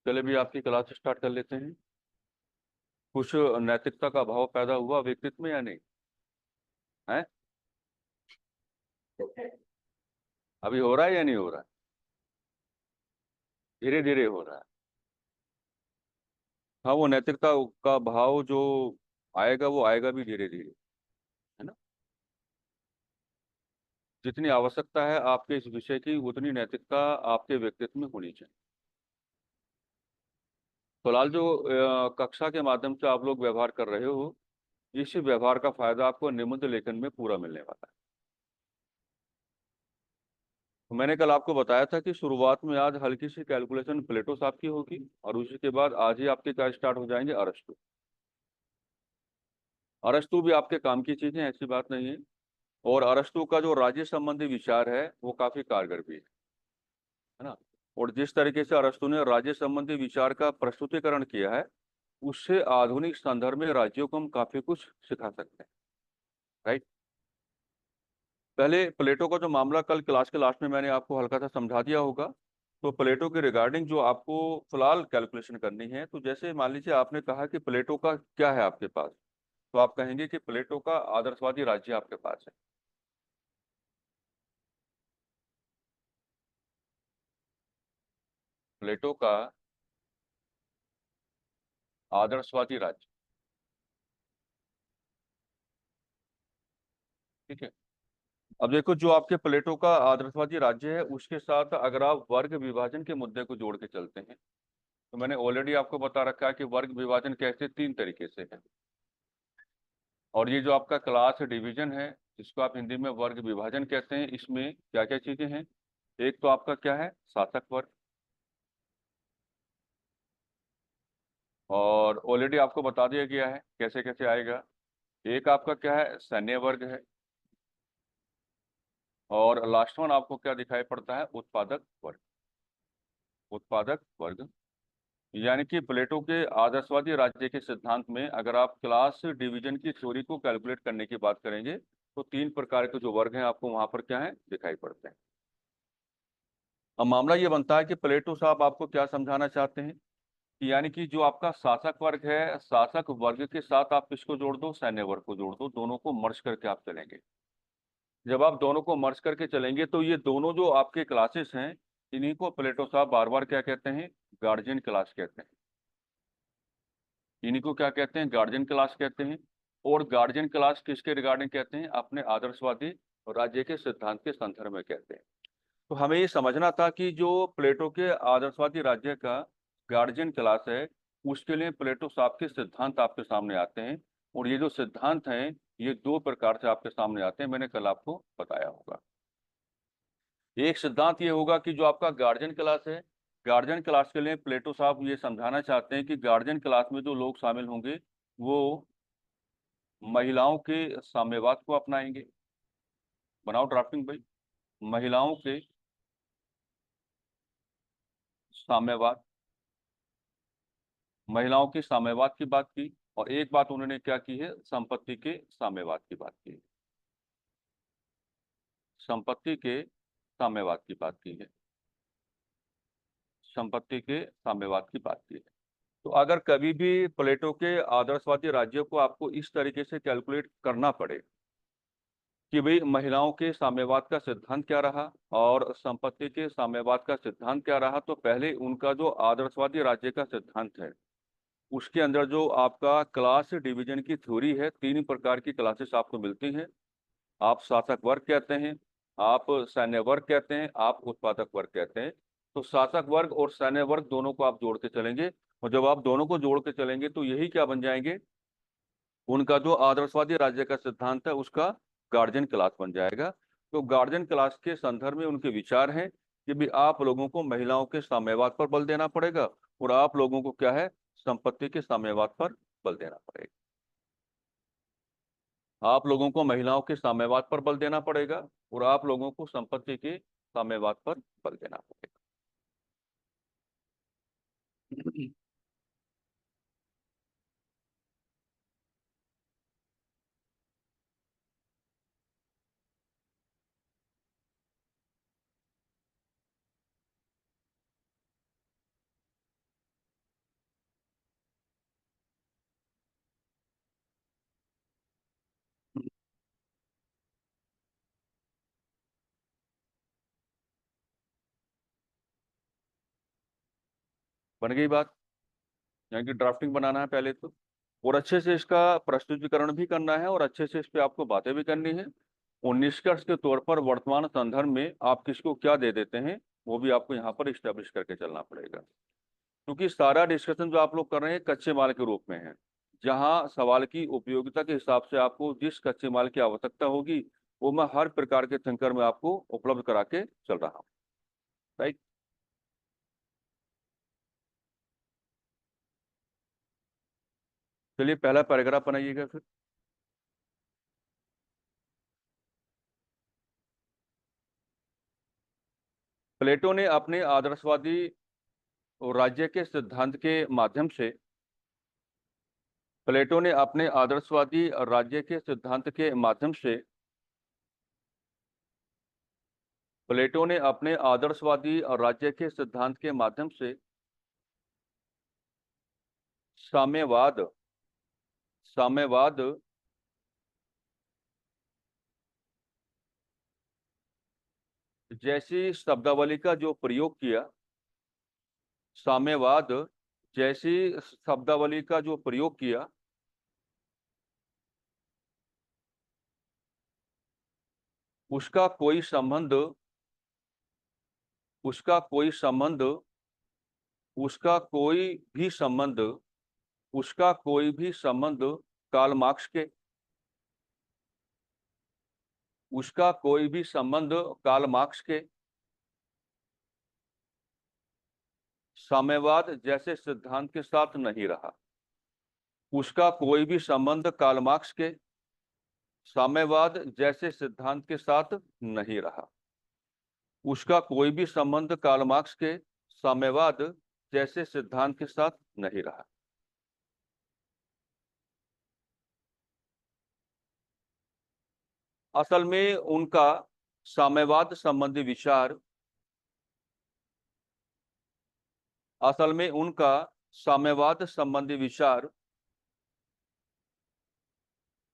चले भी आपकी क्लास स्टार्ट कर लेते हैं। कुछ नैतिकता का भाव पैदा हुआ व्यक्तित्व में या नहीं है? अभी हो रहा है या नहीं हो रहा है? धीरे धीरे हो रहा है। हाँ, वो नैतिकता का भाव जो आएगा वो आएगा भी धीरे धीरे, है ना। जितनी आवश्यकता है आपके इस विषय की उतनी नैतिकता आपके व्यक्तित्व में होनी चाहिए। फिलहाल जो कक्षा के माध्यम से आप लोग व्यवहार कर रहे हो, इसी व्यवहार का फायदा आपको निबंध लेखन में पूरा मिलने वाला है। तो मैंने कल आपको बताया था कि शुरुआत में आज हल्की सी कैलकुलेशन प्लेटो साहब की होगी, और उसी के बाद आज ही आपके क्या स्टार्ट हो जाएंगे, अरस्तु। अरस्तु भी आपके काम की चीजें, ऐसी बात नहीं है। और अरस्तु का जो राज्य संबंधी विचार है वो काफी कारगर भी है ना। और जिस तरीके से अरस्तु ने राज्य संबंधी विचार का प्रस्तुतिकरण किया है, उससे आधुनिक संदर्भ में राज्यों को हम काफी कुछ सिखा सकते हैं। राइट। पहले प्लेटो का जो मामला कल क्लास के लास्ट में मैंने आपको हल्का सा समझा दिया होगा। तो प्लेटो के रिगार्डिंग जो आपको फिलहाल कैलकुलेशन करनी है, तो जैसे मान लीजिए आपने कहा कि प्लेटो का क्या है आपके पास, तो आप कहेंगे कि प्लेटो का आदर्शवादी राज्य आपके पास है। प्लेटो का आदर्शवादी राज्य। ठीक है। अब देखो, जो आपके प्लेटो का आदर्शवादी राज्य है उसके साथ अगर आप वर्ग विभाजन के मुद्दे को जोड़ के चलते हैं, तो मैंने ऑलरेडी आपको बता रखा है कि वर्ग विभाजन कैसे तीन तरीके से है। और ये जो आपका क्लास डिवीजन है, जिसको आप हिंदी में वर्ग विभाजन कहते हैं, इसमें क्या क्या चीजें हैं। एक तो आपका क्या है, शासक वर्ग। और ऑलरेडी आपको बता दिया गया है कैसे कैसे आएगा। एक आपका क्या है, सैन्य वर्ग है। और लास्ट वन आपको क्या दिखाई पड़ता है, उत्पादक वर्ग। उत्पादक वर्ग। यानी कि प्लेटो के आदर्शवादी राज्य के सिद्धांत में अगर आप क्लास डिवीजन की थ्योरी को कैलकुलेट करने की बात करेंगे, तो तीन प्रकार के जो वर्ग हैं आपको वहां पर क्या है, दिखाई पड़ते हैं। अब मामला ये बनता है कि प्लेटो साहब आपको क्या समझाना चाहते हैं, कि यानी कि जो आपका शासक वर्ग है, शासक वर्ग के साथ आप किसको जोड़ दो, सैन्य वर्ग को जोड़ दो, दोनों को मर्ज करके आप चलेंगे। जब आप दोनों को मर्ज करके चलेंगे तो ये दोनों जो आपके क्लासेस हैं, इन्हीं को प्लेटो साहब बार बार क्या कहते हैं, गार्जियन क्लास कहते हैं। इन्हीं को क्या कहते हैं, गार्जियन क्लास कहते हैं। और गार्जियन क्लास किसके रिगार्डिंग कहते हैं, अपने आदर्शवादी राज्य के सिद्धांत के संदर्भ में कहते हैं। तो हमें ये समझना था कि जो प्लेटो के आदर्शवादी राज्य का गार्जियन क्लास है, उसके लिए प्लेटो साहब के सिद्धांत आपके सामने आते हैं। और ये जो सिद्धांत हैं, ये दो प्रकार से आपके सामने आते हैं, मैंने कल आपको बताया होगा। एक सिद्धांत ये होगा कि जो आपका गार्जियन क्लास है, गार्जियन क्लास के लिए प्लेटो साहब ये समझाना चाहते हैं कि गार्जियन क्लास में जो लोग शामिल होंगे, वो महिलाओं के साम्यवाद को अपनाएंगे। बनाओ ड्राफ्टिंग भाई। महिलाओं के साम्यवाद, महिलाओं के साम्यवाद की बात की। और एक बात उन्होंने क्या की है, संपत्ति के साम्यवाद की बात की है। संपत्ति के साम्यवाद की बात की है। संपत्ति के साम्यवाद की बात की है। तो अगर कभी भी प्लेटो के आदर्शवादी राज्यों को आपको इस तरीके से कैलकुलेट करना पड़े कि भाई महिलाओं के साम्यवाद का सिद्धांत क्या रहा और संपत्ति के साम्यवाद का सिद्धांत क्या रहा, तो पहले उनका जो आदर्शवादी राज्य का सिद्धांत है, उसके अंदर जो आपका क्लास डिवीजन की थ्योरी है, तीन प्रकार की क्लासेस आपको मिलती हैं। आप शासक वर्ग कहते हैं, आप सैन्य वर्ग कहते हैं, आप उत्पादक वर्ग कहते हैं। तो शासक वर्ग और सैन्य वर्ग दोनों को आप जोड़ के चलेंगे। और जब आप दोनों को जोड़ के चलेंगे तो यही क्या बन जाएंगे, उनका जो आदर्शवादी राज्य का सिद्धांत है उसका गार्जियन क्लास बन जाएगा। तो गार्जियन क्लास के संदर्भ में उनके विचार हैं कि भी आप लोगों को महिलाओं के साम्यवाद पर बल देना पड़ेगा, और आप लोगों को क्या है, संपत्ति के साम्यवाद पर बल देना पड़ेगा। आप लोगों को महिलाओं के साम्यवाद पर बल देना पड़ेगा, और आप लोगों को संपत्ति के साम्यवाद पर बल देना पड़ेगा। बन गई बात। यानी कि ड्राफ्टिंग बनाना है पहले तो, और अच्छे से इसका प्रस्तुतिकरण भी करना है, और अच्छे से इस पे आपको बातें भी करनी है, और निष्कर्ष के तौर पर वर्तमान संदर्भ में आप किसको क्या दे देते हैं वो भी आपको यहाँ पर इस्टेब्लिश करके चलना पड़ेगा। क्योंकि सारा डिस्कशन जो आप लोग कर रहे हैं कच्चे माल के रूप में है, जहाँ सवाल की उपयोगिता के हिसाब से आपको जिस कच्चे माल की आवश्यकता होगी वो मैं हर प्रकार के थिंकर में आपको उपलब्ध करा के चल रहा हूँ। राइट। चलिए पहला पैराग्राफ बनाइएगा फिर। प्लेटो ने अपने आदर्शवादी राज्य के सिद्धांत के माध्यम से प्लेटो ने अपने आदर्शवादी राज्य के सिद्धांत के माध्यम से प्लेटो ने अपने आदर्शवादी राज्य के सिद्धांत के माध्यम से साम्यवाद साम्यवाद जैसी शब्दावली का जो प्रयोग किया साम्यवाद जैसी शब्दावली का जो प्रयोग किया, उसका कोई संबंध उसका कोई संबंध उसका कोई भी संबंध उसका कोई भी संबंध कार्ल मार्क्स के उसका कोई भी संबंध कार्ल मार्क्स के साम्यवाद जैसे सिद्धांत के साथ नहीं रहा। उसका कोई भी संबंध कार्ल मार्क्स के साम्यवाद जैसे सिद्धांत के साथ नहीं रहा। उसका कोई भी संबंध कार्ल मार्क्स के साम्यवाद जैसे सिद्धांत के साथ नहीं रहा। असल में उनका साम्यवाद संबंधी विचार असल में उनका साम्यवाद संबंधी विचार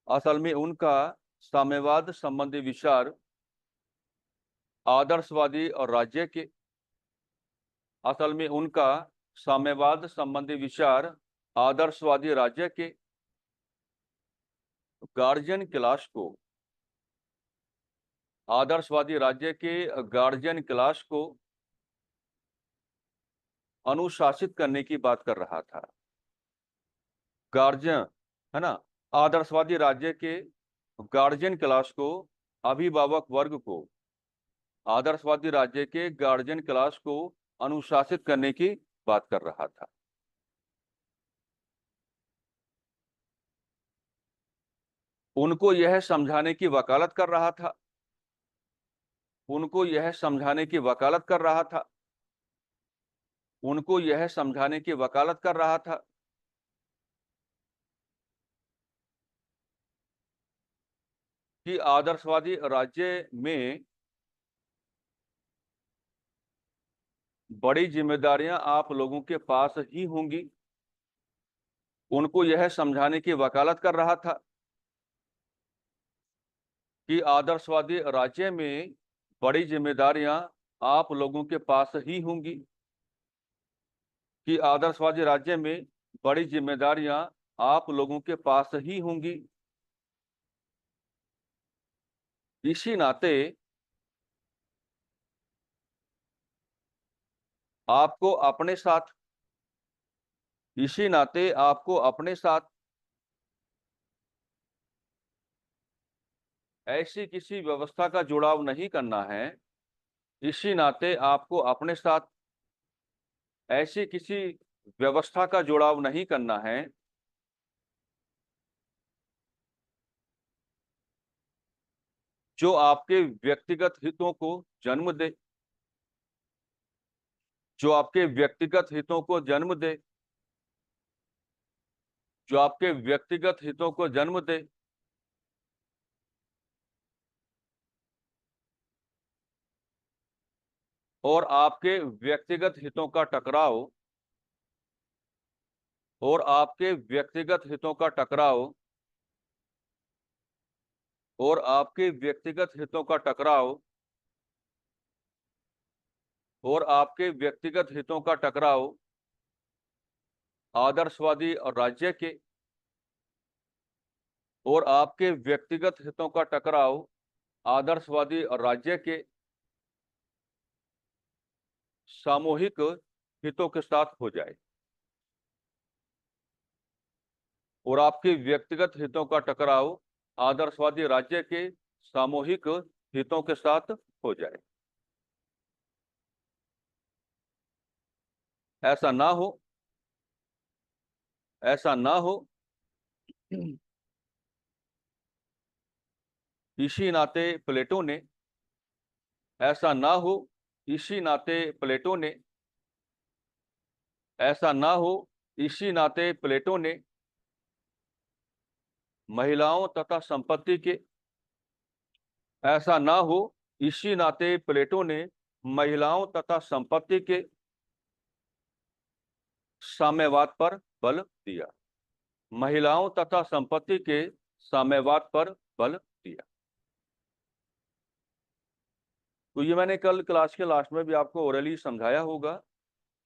असल में उनका साम्यवाद संबंधी विचार आदर्शवादी और राज्य के असल में उनका साम्यवाद संबंधी विचार आदर्शवादी राज्य के गार्जियन क्लास को आदर्शवादी राज्य के गार्जियन क्लास को अनुशासित करने की बात कर रहा था। गार्जियन, है ना, आदर्शवादी राज्य के गार्जियन क्लास को, अभिभावक वर्ग को, आदर्शवादी राज्य के गार्जियन क्लास को अनुशासित करने की बात कर रहा था। उनको यह समझाने की वकालत कर रहा था उनको यह समझाने की वकालत कर रहा था उनको यह समझाने की वकालत कर रहा था कि आदर्शवादी राज्य में बड़ी जिम्मेदारियां आप लोगों के पास ही होंगी। उनको यह समझाने की वकालत कर रहा था कि आदर्शवादी राज्य में बड़ी जिम्मेदारियां आप लोगों के पास ही होंगी कि आदर्शवादी राज्य में बड़ी जिम्मेदारियां आप लोगों के पास ही होंगी। इसी नाते आपको अपने साथ इसी नाते आपको अपने साथ ऐसी किसी व्यवस्था का जुड़ाव नहीं करना है। इसी नाते आपको अपने साथ ऐसी किसी व्यवस्था का जुड़ाव नहीं करना है जो आपके व्यक्तिगत हितों को जन्म दे जो आपके व्यक्तिगत हितों को जन्म दे जो आपके व्यक्तिगत हितों को जन्म दे और आपके व्यक्तिगत हितों का टकराव और आपके व्यक्तिगत हितों का टकराव और आपके व्यक्तिगत हितों का टकराव और आपके व्यक्तिगत हितों का टकराव आदर्शवादी राज्य के और आपके व्यक्तिगत हितों का टकराव आदर्शवादी राज्य के सामूहिक हितों के साथ हो जाए, और आपके व्यक्तिगत हितों का टकराव आदर्शवादी राज्य के सामूहिक हितों के साथ हो जाए। ऐसा ना हो, ऐसा ना हो, इसी नाते प्लेटो ने, ऐसा ना हो, इसी नाते प्लेटो ने, ऐसा ना हो, इसी नाते प्लेटो ने महिलाओं तथा संपत्ति के, ऐसा ना हो, इसी नाते प्लेटो ने महिलाओं तथा संपत्ति के साम्यवाद पर बल दिया, महिलाओं तथा संपत्ति के साम्यवाद पर बल दिया। तो ये मैंने कल क्लास के लास्ट में भी आपको ओरली समझाया होगा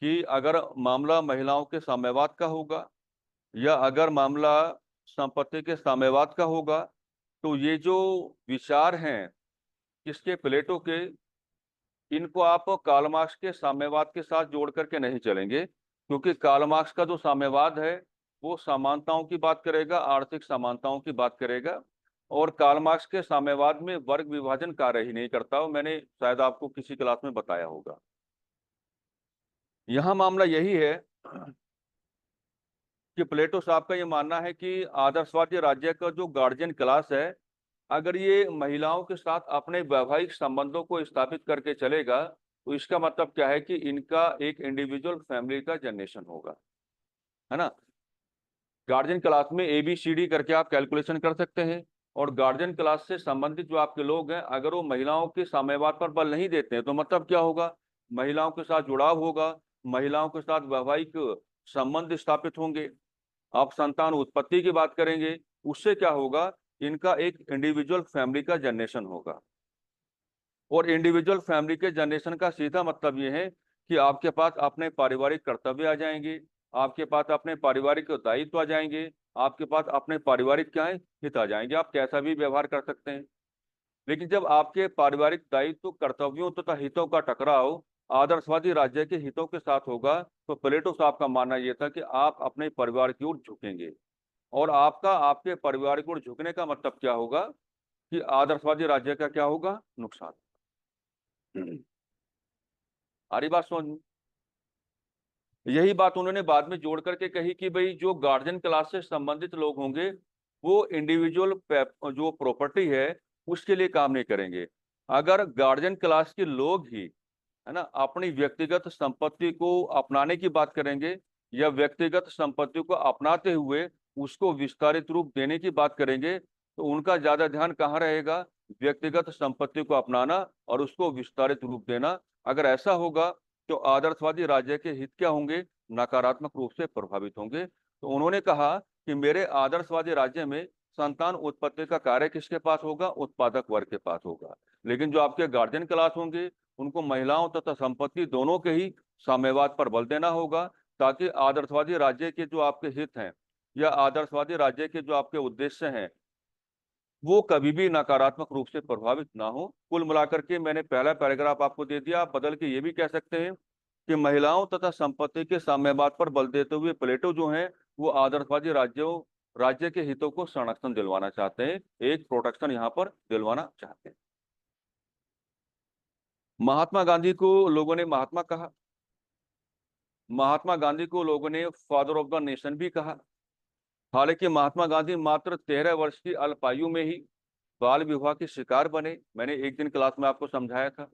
कि अगर मामला महिलाओं के साम्यवाद का होगा या अगर मामला संपत्ति के साम्यवाद का होगा, तो ये जो विचार हैं किसके, प्लेटो के, इनको आप कार्ल मार्क्स के साम्यवाद के साथ जोड़ करके नहीं चलेंगे, क्योंकि कार्ल मार्क्स का जो साम्यवाद है वो समानताओं की बात करेगा, आर्थिक समानताओं की बात करेगा, और कार्ल मार्क्स के साम्यवाद में वर्ग विभाजन कार्य ही नहीं करता। वो मैंने शायद आपको किसी क्लास में बताया होगा। यहां मामला यही है कि प्लेटो साहब का ये मानना है कि आदर्शवादी राज्य का जो गार्जियन क्लास है, अगर ये महिलाओं के साथ अपने वैवाहिक संबंधों को स्थापित करके चलेगा, तो इसका मतलब क्या है कि इनका एक इंडिविजुअल फैमिली का जनरेशन होगा, है ना। गार्जियन क्लास में ABCD करके आप कैलकुलेशन कर सकते हैं, और गार्जियन क्लास से संबंधित जो आपके लोग हैं, अगर वो महिलाओं के साम्यवाद पर बल नहीं देते हैं, तो मतलब क्या होगा, महिलाओं के साथ जुड़ाव होगा, महिलाओं के साथ वैवाहिक संबंध स्थापित होंगे, आप संतान उत्पत्ति की बात करेंगे, उससे क्या होगा, इनका एक इंडिविजुअल फैमिली का जनरेशन होगा। और इंडिविजुअल फैमिली के जनरेशन का सीधा मतलब ये है कि आपके पास अपने पारिवारिक कर्तव्य आ जाएंगे, आपके पास अपने पारिवारिक दायित्व आ जाएंगे, आपके पास अपने पारिवारिक क्या है, हित आ जाएंगे। आप कैसा भी व्यवहार कर सकते हैं, लेकिन जब आपके पारिवारिक दायित्व, कर्तव्यों तथा हितों का टकराव आदर्शवादी राज्य के हितों के साथ होगा, तो प्लेटो साहब का मानना यह था कि आप अपने परिवार की ओर झुकेंगे, और आपका आपके परिवार की ओर झुकने का मतलब क्या होगा कि आदर्शवादी राज्य का क्या होगा, नुकसान। सारी बात समझ में। यही बात उन्होंने बाद में जोड़ करके कही कि भाई जो गार्जियन क्लास से संबंधित लोग होंगे वो इंडिविजुअल जो प्रॉपर्टी है उसके लिए काम नहीं करेंगे। अगर गार्जियन क्लास के लोग ही, है ना, अपनी व्यक्तिगत संपत्ति को अपनाने की बात करेंगे या व्यक्तिगत संपत्ति को अपनाते हुए उसको विस्तारित रूप देने की बात करेंगे, तो उनका ज्यादा ध्यान कहाँ रहेगा, व्यक्तिगत संपत्ति को अपनाना और उसको विस्तारित रूप देना। अगर ऐसा होगा तो आदर्शवादी राज्य के हित क्या होंगे, नकारात्मक रूप से प्रभावित होंगे। तो उन्होंने कहा कि मेरे आदर्शवादी राज्य में संतान उत्पत्ति का कार्य किसके पास होगा, उत्पादक वर्ग के पास होगा। लेकिन जो आपके गार्जियन क्लास होंगे उनको महिलाओं तथा संपत्ति दोनों के ही साम्यवाद पर बल देना होगा, ताकि आदर्शवादी राज्य के जो आपके हित हैं या आदर्शवादी राज्य के जो आपके उद्देश्य हैं वो कभी भी नकारात्मक रूप से प्रभावित ना हो। कुल मिलाकर के मैंने पहला पैराग्राफ आपको दे दिया, आप बदल के ये भी कह सकते हैं कि महिलाओं तथा संपत्ति के साम्यवाद पर बल देते हुए प्लेटो जो हैं वो आदर्शवादी राज्य के हितों को संरक्षण दिलवाना चाहते हैं, एक प्रोटेक्शन यहाँ पर दिलवाना चाहते हैं। महात्मा गांधी को लोगों ने महात्मा कहा, महात्मा गांधी को लोगों ने फादर ऑफ द नेशन भी कहा। हालांकि महात्मा गांधी मात्र 13 वर्ष की अल्पायु में ही बाल विवाह के शिकार बने, मैंने एक दिन क्लास में आपको समझाया था,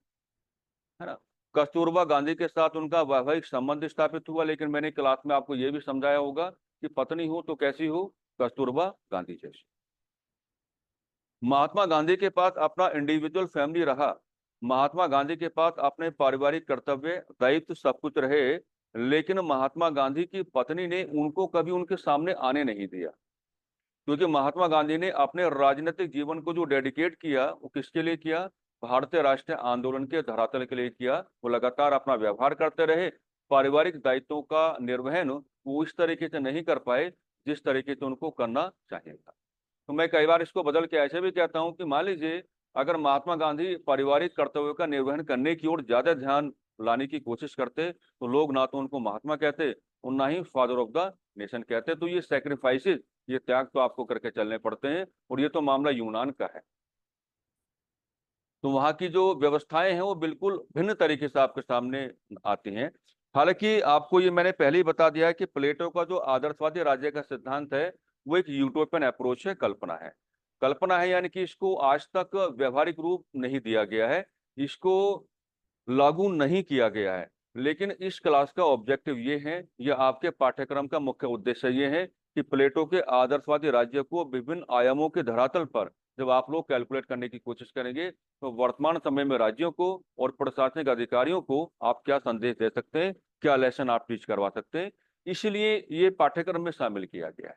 है ना। कस्तूरबा गांधी के साथ उनका वैवाहिक संबंध स्थापित हुआ, लेकिन मैंने क्लास में आपको यह भी समझाया होगा कि पत्नी हो तो कैसी हो, कस्तूरबा गांधी जैसी। महात्मा गांधी के पास अपना इंडिविजुअल फैमिली रहा, महात्मा गांधी के पास अपने पारिवारिक कर्तव्य, दायित्व सब कुछ रहे, लेकिन महात्मा गांधी की पत्नी ने उनको कभी उनके सामने आने नहीं दिया, क्योंकि महात्मा गांधी ने अपने राजनीतिक जीवन को जो डेडिकेट किया वो किसके लिए किया, भारतीय राष्ट्रीय आंदोलन के धरातल के लिए किया। वो लगातार अपना व्यवहार करते रहे, पारिवारिक दायित्वों का निर्वहन वो इस तरीके से नहीं कर पाए जिस तरीके से उनको करना चाहिए था। तो मैं कई बार इसको बदल के ऐसे भी कहता हूँ कि मान लीजिए अगर महात्मा गांधी पारिवारिक कर्तव्यों का निर्वहन करने की ओर ज्यादा ध्यान लाने की कोशिश करते तो लोग ना तो उनको महात्मा कहते और ना ही फादर ऑफ द नेशन कहते। तो ये सेक्रीफाइसेस, ये त्याग तो आपको करके चलने पड़ते हैं, और ये तो मामला यूनान का है। तो वहाँ की जो व्यवस्थाएं हैं वो बिल्कुल भिन्न तरीके से आपके सामने आती हैं। हालांकि आपको ये मैंने पहले ही बता दिया है कि प्लेटो का जो आदर्शवादी राज्य का सिद्धांत है वो एक यूटोपियन अप्रोच है, कल्पना है। कल्पना है यानी कि इसको आज तक व्यवहारिक रूप नहीं दिया गया है, इसको लागू नहीं किया गया है। लेकिन इस क्लास का ऑब्जेक्टिव ये है, या आपके पाठ्यक्रम का मुख्य उद्देश्य ये है कि प्लेटो के आदर्शवादी राज्य को विभिन्न आयामों के धरातल पर जब आप लोग कैलकुलेट करने की कोशिश करेंगे तो वर्तमान समय में राज्यों को और प्रशासनिक अधिकारियों को आप क्या संदेश दे सकते हैं, क्या लेसन आप टीच करवा सकते हैं। इसलिए ये पाठ्यक्रम में शामिल किया गया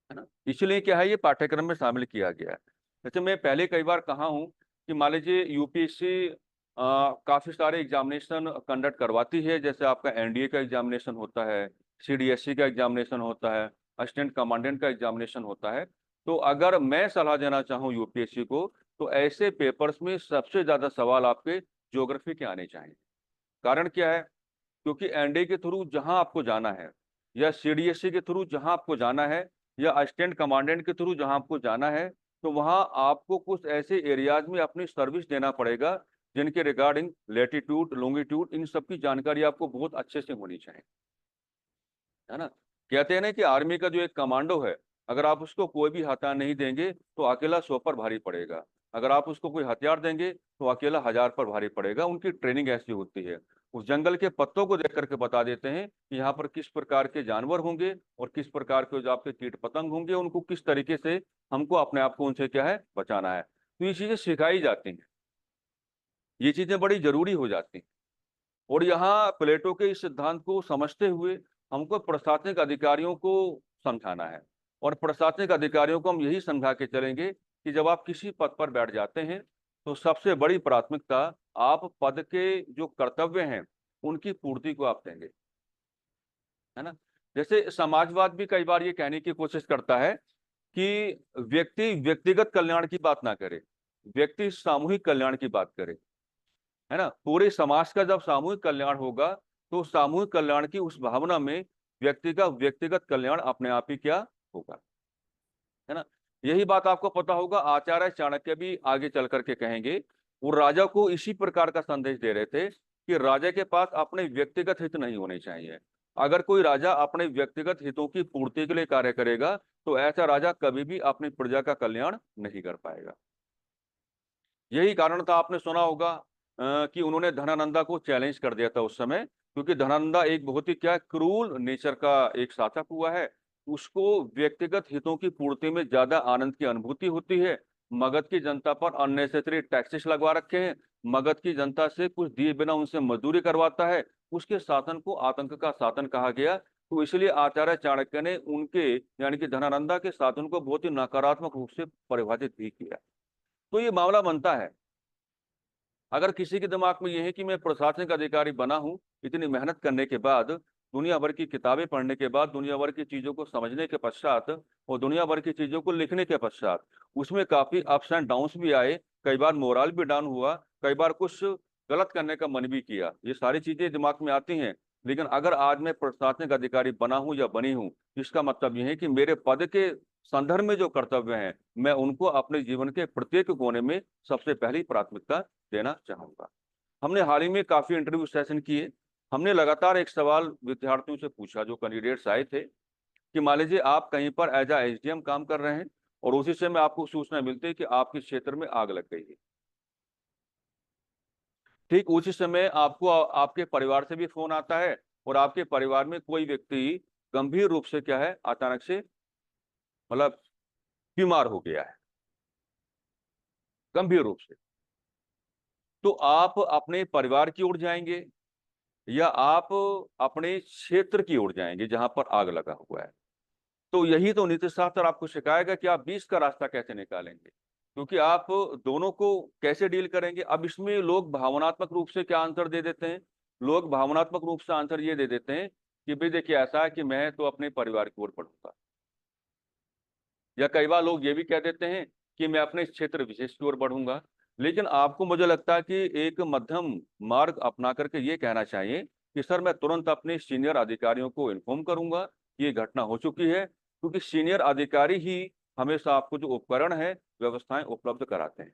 है ना। इसलिए क्या है, ये पाठ्यक्रम में शामिल किया गया है। जैसे मैं पहले कई बार कहा हूँ कि मान लीजिए यूपीएससी काफी सारे एग्जामिनेशन कंडक्ट करवाती है, जैसे आपका एनडीए का एग्जामिनेशन होता है, सीडीएससी का एग्जामिनेशन होता है, असिस्टेंट कमांडेंट का एग्जामिनेशन होता है। तो अगर मैं सलाह देना चाहूँ यूपीएससी को तो ऐसे पेपर्स में सबसे ज्यादा सवाल आपके ज्योग्राफी के आने चाहिए। कारण क्या है, क्योंकि एनडीए के थ्रू जहां आपको जाना है, या सीडीएससी के थ्रू जहां आपको जाना है, या असिस्टेंट कमांडेंट के थ्रू जहां आपको जाना है, तो वहां आपको कुछ ऐसे एरियाज में अपनी सर्विस देना पड़ेगा जिनके रिगार्डिंग लेटीट्यूड लॉन्गिट्यूड इन सब की जानकारी आपको बहुत अच्छे से होनी चाहिए, है ना। कहते हैं ना कि आर्मी का जो एक कमांडो है, अगर आप उसको कोई भी हथियार नहीं देंगे तो अकेला 100 पर भारी पड़ेगा, अगर आप उसको कोई हथियार देंगे तो अकेला 1000 पर भारी पड़ेगा। उनकी ट्रेनिंग ऐसी होती है। उस जंगल के पत्तों को देख करके बता देते हैं कि यहाँ पर किस प्रकार के जानवर होंगे और किस प्रकार के जो आपके कीट पतंग होंगे, उनको किस तरीके से हमको अपने आप को उनसे क्या है बचाना है। तो ये चीजें सिखाई जाती हैं, ये चीजें बड़ी जरूरी हो जाती हैं। और यहाँ प्लेटो के इस सिद्धांत को समझते हुए हमको प्रशासनिक अधिकारियों को समझाना है, और प्रशासनिक अधिकारियों को हम यही समझा के चलेंगे कि जब आप किसी पद पर बैठ जाते हैं तो सबसे बड़ी प्राथमिकता आप पद के जो कर्तव्य हैं उनकी पूर्ति को आप देंगे, है ना। जैसे समाजवाद भी कई बार ये कहने की कोशिश करता है कि व्यक्ति व्यक्तिगत कल्याण की बात ना करे, व्यक्ति सामूहिक कल्याण की बात करे, है ना। पूरे समाज का जब सामूहिक कल्याण होगा तो सामूहिक कल्याण की उस भावना में व्यक्ति का व्यक्तिगत कल्याण अपने आप ही क्या होगा, है ना। यही बात आपको पता होगा, आचार्य चाणक्य भी आगे चल करके कहेंगे, वो राजा को इसी प्रकार का संदेश दे रहे थे कि राजा के पास अपने व्यक्तिगत हित नहीं होने चाहिए। अगर कोई राजा अपने व्यक्तिगत हितों की पूर्ति के लिए कार्य करेगा तो ऐसा राजा कभी भी अपनी प्रजा का कल्याण नहीं कर पाएगा। यही कारण था, आपने सुना होगा कि उन्होंने धनानंदा को चैलेंज कर दिया था उस समय, क्योंकि धनानंदा एक बहुत ही क्या क्रूल नेचर का एक शासक हुआ है। उसको व्यक्तिगत हितों की पूर्ति में ज्यादा आनंद की अनुभूति होती है। मगध की जनता पर अननेसेसरी टैक्सेस लगवा रखे हैं, मगध की जनता से कुछ दिए बिना उनसे मजदूरी करवाता है। उसके शासन को आतंक का शासन कहा गया। तो इसलिए आचार्य चाणक्य ने उनके यानी कि धनानंदा के शासन को बहुत ही नकारात्मक रूप से परिभाषित भी किया। तो ये मामला बनता है, अगर किसी के दिमाग में यह है कि मैं प्रशासनिक अधिकारी बना हूं, इतनी मेहनत करने के बाद, दुनिया भर की किताबें पढ़ने के बाद, दुनिया भर की चीजों को समझने के पश्चात और दुनिया भर की चीजों को लिखने के पश्चात उसमें काफी अप्स एंड डाउन्स भी आए, कई बार मोरल भी डाउन हुआ, कई बार कुछ गलत करने का मन भी किया, ये सारी चीजें दिमाग में आती हैं। लेकिन अगर आज मैं प्रशासनिक अधिकारी बना हूं या बनी हूं, इसका मतलब यह है कि मेरे पद के संदर्भ में जो कर्तव्य हैं मैं उनको अपने जीवन के प्रत्येक कोने में सबसे पहली प्राथमिकता देना चाहूंगा। हमने हाल ही में काफी इंटरव्यू सेशन किए। हमने लगातार एक सवाल विद्यार्थियों से पूछा, जो कैंडिडेट्स आए थे, कि मान लीजिए आप कहीं पर एज ए एसडीएम काम कर रहे हैं और उसी समय आपको सूचना मिलती है कि आपके क्षेत्र में आग लग गई है। ठीक उसी समय आपको आपके परिवार से भी फोन आता है और आपके परिवार में कोई व्यक्ति गंभीर रूप से क्या है अचानक से मतलब बीमार हो गया है, गंभीर रूप से। तो आप अपने परिवार की ओर जाएंगे या आप अपने क्षेत्र की ओर जाएंगे जहां पर आग लगा हुआ है। तो यही तो नीति शास्त्र आपको सिखाएगा कि आप बीच का रास्ता कैसे निकालेंगे, क्योंकि आप दोनों को कैसे डील करेंगे। अब इसमें लोग भावनात्मक रूप से क्या आंसर दे देते हैं, लोग भावनात्मक रूप से आंसर ये दे देते हैं कि भाई देखिए ऐसा है कि मैं तो अपने परिवार की ओर बढ़ूंगा, या कई बार लोग ये भी कह देते हैं कि मैं अपने क्षेत्र विशेष की ओर बढ़ूंगा। लेकिन आपको, मुझे लगता है कि एक मध्यम मार्ग अपना करके ये कहना चाहिए कि सर मैं तुरंत अपने सीनियर अधिकारियों को इन्फॉर्म करूंगा कि ये घटना हो चुकी है, क्योंकि सीनियर अधिकारी ही हमेशा आपको जो उपकरण है, व्यवस्थाएं उपलब्ध कराते हैं।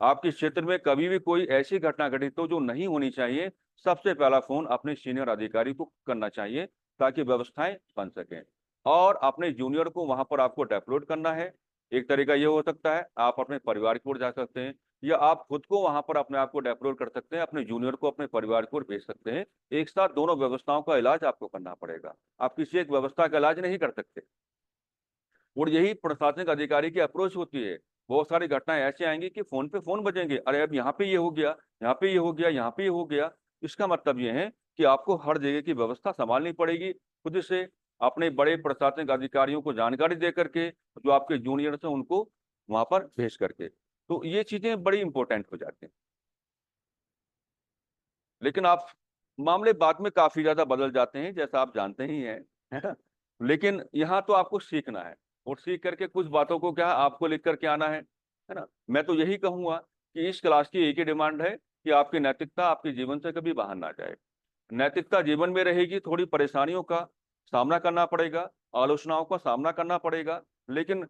आपके क्षेत्र में कभी भी कोई ऐसी घटना घटित हो जो नहीं होनी चाहिए, सबसे पहला फोन अपने सीनियर अधिकारी को करना चाहिए, ताकि व्यवस्थाएं बन सकें। और अपने जूनियर को वहां पर आपको डेप्लॉयड करना है। एक तरीका ये हो सकता है, आप अपने परिवार की ओर जा सकते हैं, या आप खुद को वहां पर अपने आप को डेप्लॉयड कर सकते हैं, अपने जूनियर को अपने परिवार की ओर भेज सकते हैं। एक साथ दोनों व्यवस्थाओं का इलाज आपको करना पड़ेगा, आप किसी एक व्यवस्था का इलाज नहीं कर सकते। और यही प्रशासनिक अधिकारी की अप्रोच होती है। बहुत सारी घटनाएं ऐसी आएंगी कि फोन पे फोन बजेंगे, अरे अब यहाँ पे ये हो गया, यहाँ पे ये हो गया, यहाँ पे ये हो गया। इसका मतलब ये है कि आपको हर जगह की व्यवस्था संभालनी पड़ेगी, खुद से अपने बड़े प्रशासनिक अधिकारियों को जानकारी दे करके, जो आपके जूनियर्स हैं उनको वहां पर भेज करके। तो ये चीजें बड़ी इंपॉर्टेंट हो जाती हैं। लेकिन आप, मामले बाद में काफी ज्यादा बदल जाते हैं, जैसा आप जानते ही हैं, है ना। लेकिन यहाँ तो आपको सीखना है, और सीख करके कुछ बातों को क्या आपको लिख करके आना है ना। मैं तो यही कहूंगा कि इस क्लास की एक ही डिमांड है कि आपकी नैतिकता आपके जीवन से कभी बाहर ना जाए। नैतिकता जीवन में रहेगी, थोड़ी परेशानियों का सामना करना पड़ेगा, आलोचनाओं का सामना करना पड़ेगा, लेकिन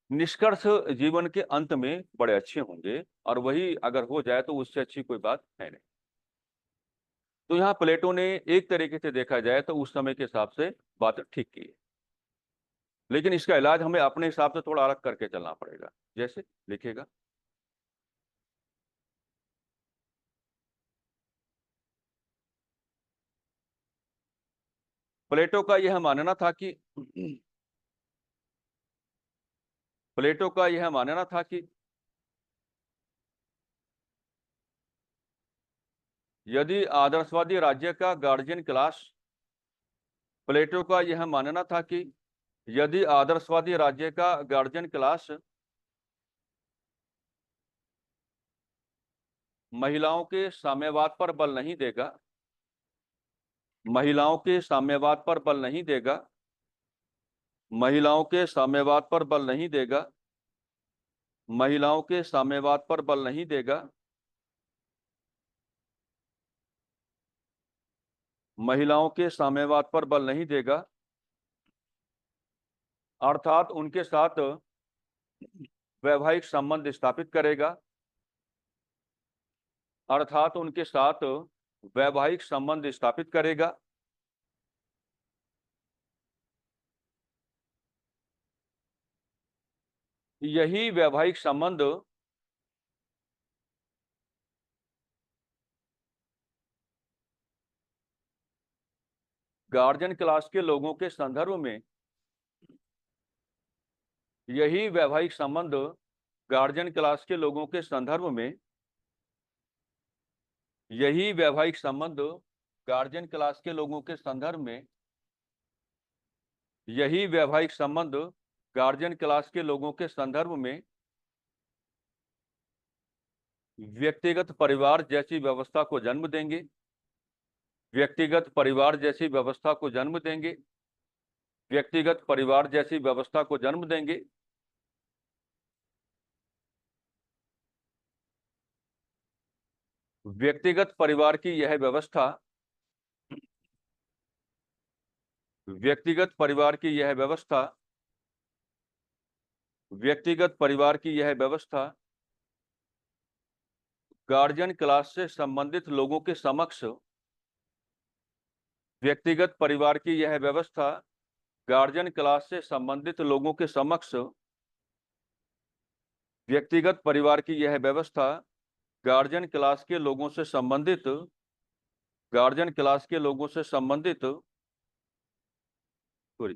निष्कर्ष जीवन के अंत में बड़े अच्छे होंगे। और वही अगर हो जाए तो उससे अच्छी कोई बात है नहीं। तो यहाँ प्लेटो ने एक तरीके से देखा जाए तो उस समय के हिसाब से बात ठीक की है, लेकिन इसका इलाज हमें अपने हिसाब से थोड़ा अलग करके चलना पड़ेगा। जैसे लिखेगा, प्लेटो का यह मानना था कि प्लेटो का यह मानना था कि यदि आदर्शवादी राज्य का गार्जियन क्लास प्लेटो का यह मानना था कि यदि आदर्शवादी राज्य का गार्जियन क्लास महिलाओं के साम्यवाद पर बल नहीं देगा, महिलाओं के साम्यवाद पर बल नहीं देगा, महिलाओं के साम्यवाद पर बल नहीं देगा, महिलाओं के साम्यवाद पर बल नहीं देगा, महिलाओं के साम्यवाद पर बल नहीं देगा, अर्थात उनके साथ वैवाहिक संबंध स्थापित करेगा, अर्थात उनके साथ वैवाहिक संबंध स्थापित करेगा। यही वैवाहिक संबंध गार्जियन क्लास के लोगों के संदर्भ में, यही वैवाहिक संबंध गार्जियन क्लास के लोगों के संदर्भ में, यही वैवाहिक संबंध गार्जियन क्लास के लोगों के संदर्भ में, यही वैवाहिक संबंध गार्जियन क्लास के लोगों के संदर्भ में व्यक्तिगत परिवार जैसी व्यवस्था को जन्म देंगे, व्यक्तिगत परिवार जैसी व्यवस्था को जन्म देंगे, व्यक्तिगत परिवार जैसी व्यवस्था को जन्म देंगे। व्यक्तिगत परिवार की यह व्यवस्था, व्यक्तिगत परिवार की यह व्यवस्था, व्यक्तिगत परिवार की यह व्यवस्था गार्जियन क्लास से संबंधित लोगों के समक्ष, व्यक्तिगत परिवार की यह व्यवस्था गार्जियन क्लास से संबंधित लोगों के समक्ष, व्यक्तिगत परिवार की यह व्यवस्था गार्जियन क्लास के लोगों से संबंधित, गार्जियन क्लास के लोगों से संबंधित, सॉरी,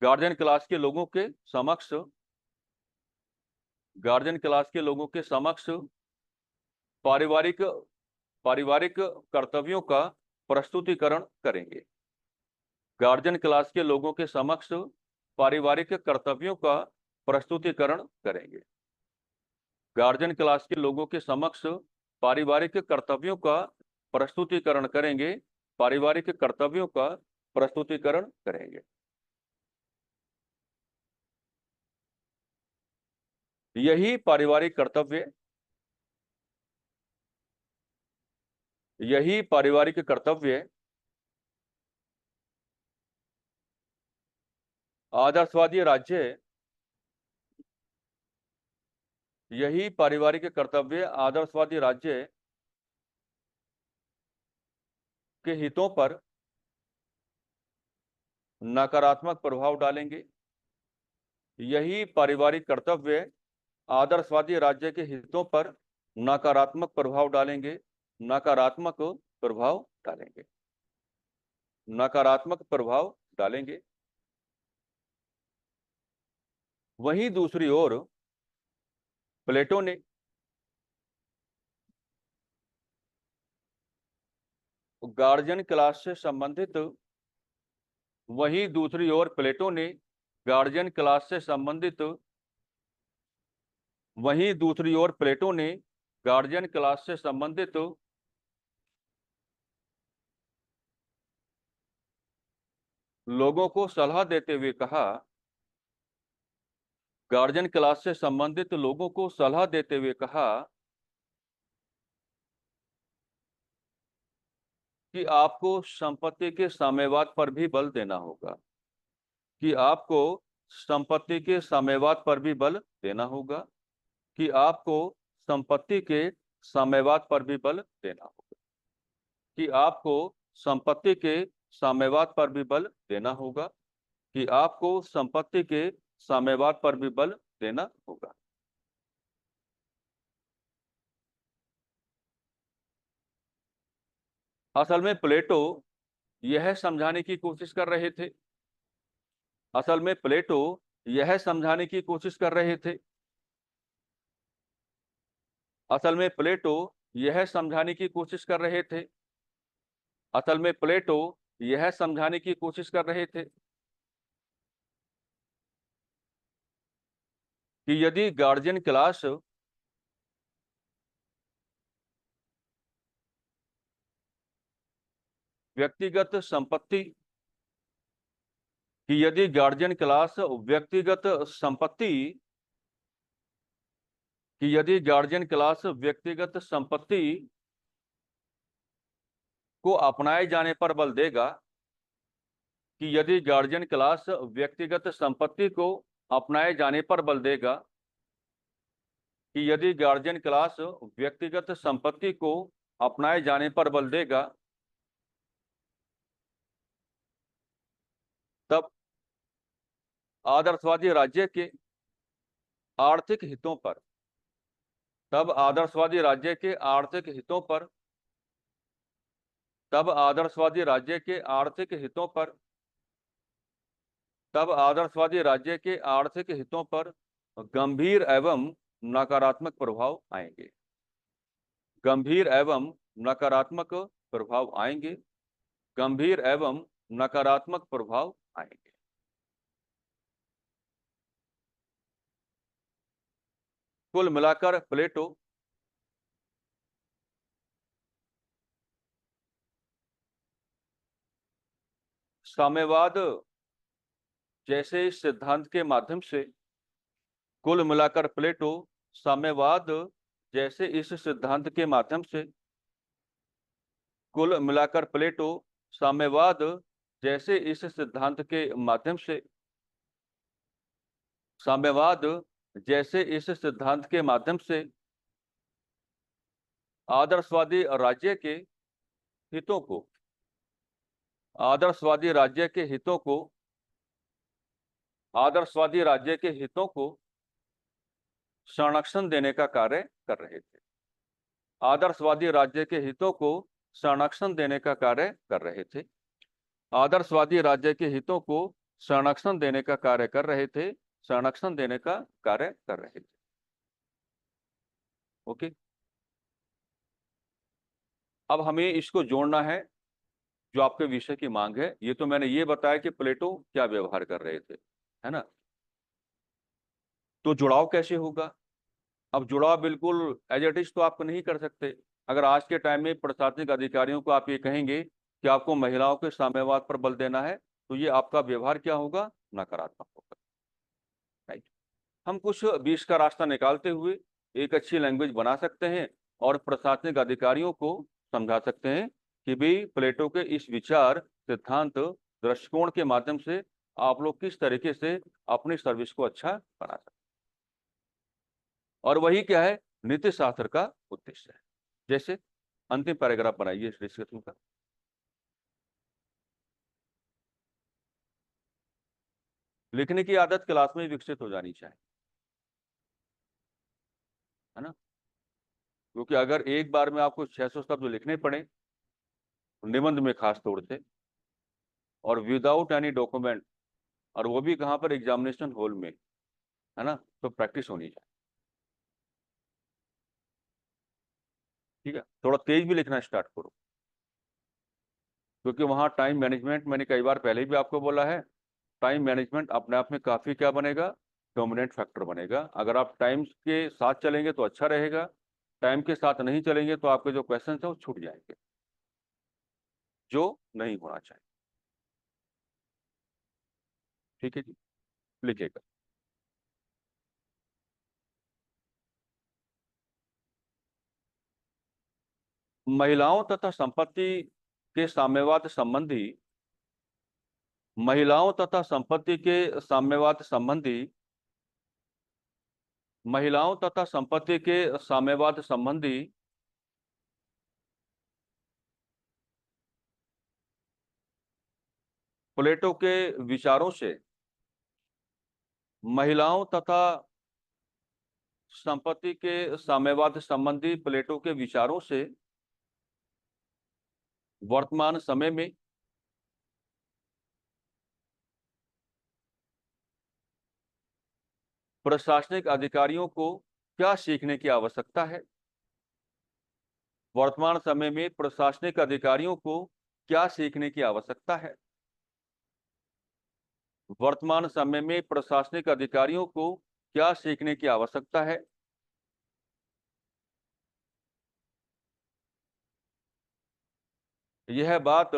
गार्जियन क्लास के लोगों के समक्ष, गार्जियन क्लास के लोगों के समक्ष पारिवारिक पारिवारिक कर्तव्यों का प्रस्तुतिकरण करेंगे। गार्जियन क्लास के लोगों के समक्ष पारिवारिक कर्तव्यों का प्रस्तुतिकरण करेंगे। गार्जियन क्लास के लोगों के समक्ष पारिवारिक कर्तव्यों का प्रस्तुतिकरण करेंगे, पारिवारिक कर्तव्यों का प्रस्तुतिकरण करेंगे। यही पारिवारिक कर्तव्य, यही पारिवारिक कर्तव्य आदर्शवादी राज्य, यही पारिवारिक कर्तव्य आदर्शवादी राज्य के हितों पर नकारात्मक प्रभाव डालेंगे। यही पारिवारिक कर्तव्य आदर्शवादी राज्य के हितों पर नकारात्मक प्रभाव डालेंगे, नकारात्मक प्रभाव डालेंगे, नकारात्मक प्रभाव डालेंगे। वहीं दूसरी ओर प्लेटो ने गार्जियन क्लास से संबंधित, वहीं दूसरी ओर प्लेटो ने गार्जियन क्लास से संबंधित, वहीं दूसरी ओर प्लेटो ने गार्जियन क्लास से संबंधित लोगों को सलाह देते हुए कहा, गार्जियन क्लास से संबंधित लोगों को सलाह देते हुए कहा कि आपको संपत्ति के साम्यवाद पर भी बल देना होगा, कि आपको संपत्ति के साम्यवाद पर भी बल देना होगा, कि आपको संपत्ति के साम्यवाद पर भी बल देना होगा, कि आपको संपत्ति के साम्यवाद पर भी बल देना होगा, कि आपको संपत्ति के साम्यवाद पर भी बल देना होगा। असल में प्लेटो यह समझाने की कोशिश कर रहे थे, असल में प्लेटो यह समझाने की कोशिश कर रहे थे, असल में प्लेटो यह समझाने की कोशिश कर रहे थे, असल में प्लेटो यह समझाने की कोशिश कर रहे थे कि यदि गार्जियन क्लास व्यक्तिगत संपत्ति, कि यदि गार्जियन क्लास व्यक्तिगत संपत्ति, कि यदि गार्जियन क्लास व्यक्तिगत संपत्ति को अपनाए जाने पर बल देगा, कि यदि गार्जियन क्लास व्यक्तिगत संपत्ति को अपनाए जाने पर बल देगा, कि यदि गार्जियन क्लास व्यक्तिगत संपत्ति को अपनाए जाने पर बल देगा, तब आदर्शवादी राज्य के आर्थिक हितों पर, तब आदर्शवादी राज्य के आर्थिक हितों पर, तब आदर्शवादी राज्य के आर्थिक हितों पर, तब आदर्शवादी राज्य के आर्थिक हितों पर गंभीर एवं नकारात्मक प्रभाव आएंगे, गंभीर एवं नकारात्मक प्रभाव आएंगे, गंभीर एवं नकारात्मक प्रभाव आएंगे। कुल मिलाकर प्लेटो साम्यवाद जैसे इस सिद्धांत के माध्यम से, कुल मिलाकर प्लेटो साम्यवाद जैसे इस सिद्धांत के माध्यम से, कुल मिलाकर प्लेटो साम्यवाद जैसे इस सिद्धांत के माध्यम से, साम्यवाद जैसे इस सिद्धांत के माध्यम से आदर्शवादी राज्य के हितों को, आदर्शवादी राज्य के हितों को, आदर्शवादी राज्य के हितों को संरक्षण देने का कार्य कर रहे थे, आदर्शवादी राज्य के हितों को संरक्षण देने का कार्य कर रहे थे, आदर्शवादी राज्य के हितों को संरक्षण देने का कार्य कर रहे थे, संरक्षण देने का कार्य कर रहे थे। ओके, अब हमें इसको जोड़ना है जो आपके विषय की मांग है। ये तो मैंने ये बताया कि प्लेटो क्या व्यवहार कर रहे थे, है ना। तो जुड़ाव कैसे होगा? अब जुड़ाव बिल्कुल एज इट इज तो आप नहीं कर सकते। अगर आज के टाइम में प्रशासनिक अधिकारियों को आप ये कहेंगे कि आपको महिलाओं के साम्यवाद पर बल देना है, तो ये आपका व्यवहार क्या होगा? नकारात्मक होगा। राइट। हम कुछ बीच का रास्ता निकालते हुए एक अच्छी लैंग्वेज बना सकते हैं और प्रशासनिक अधिकारियों को समझा सकते हैं कि भाई प्लेटो के इस विचार, सिद्धांत, दृष्टिकोण के माध्यम से आप लोग किस तरीके से अपनी सर्विस को अच्छा बना सकते हैं। और वही क्या है? नीति शास्त्र का उद्देश्य है। जैसे अंतिम पैराग्राफ बनाइए इस डिस्कशन का। लिखने की आदत क्लास में विकसित हो जानी चाहिए, है ना? क्योंकि अगर एक बार में आपको 600 शब्द लिखने पड़े, निबंध में खास तौर से, और विदाउट एनी डॉक्यूमेंट, और वो भी कहाँ पर? एग्जामिनेशन हॉल में, है ना? तो प्रैक्टिस होनी चाहिए। ठीक है, थोड़ा तेज भी लिखना स्टार्ट करो, क्योंकि वहाँ टाइम मैनेजमेंट, मैंने कई बार पहले भी आपको बोला है, टाइम मैनेजमेंट अपने आप में काफी क्या बनेगा? डोमिनेंट फैक्टर बनेगा। अगर आप टाइम के साथ चलेंगे तो अच्छा रहेगा, टाइम के साथ नहीं चलेंगे तो आपके जो क्वेश्चन है वो छूट जाएंगे, जो नहीं होना चाहिए। ठीक है जी, लिखिएगा। महिलाओं तथा संपत्ति के साम्यवाद संबंधी, महिलाओं तथा संपत्ति के साम्यवाद संबंधी, महिलाओं तथा संपत्ति के साम्यवाद संबंधी प्लेटो के विचारों से महिलाओं तथा संपत्ति के साम्यवाद संबंधी प्लेटो के विचारों से वर्तमान समय में प्रशासनिक अधिकारियों को क्या सीखने की आवश्यकता है? वर्तमान समय में प्रशासनिक अधिकारियों को क्या सीखने की आवश्यकता है? वर्तमान समय में प्रशासनिक अधिकारियों को क्या सीखने की आवश्यकता है? यह बात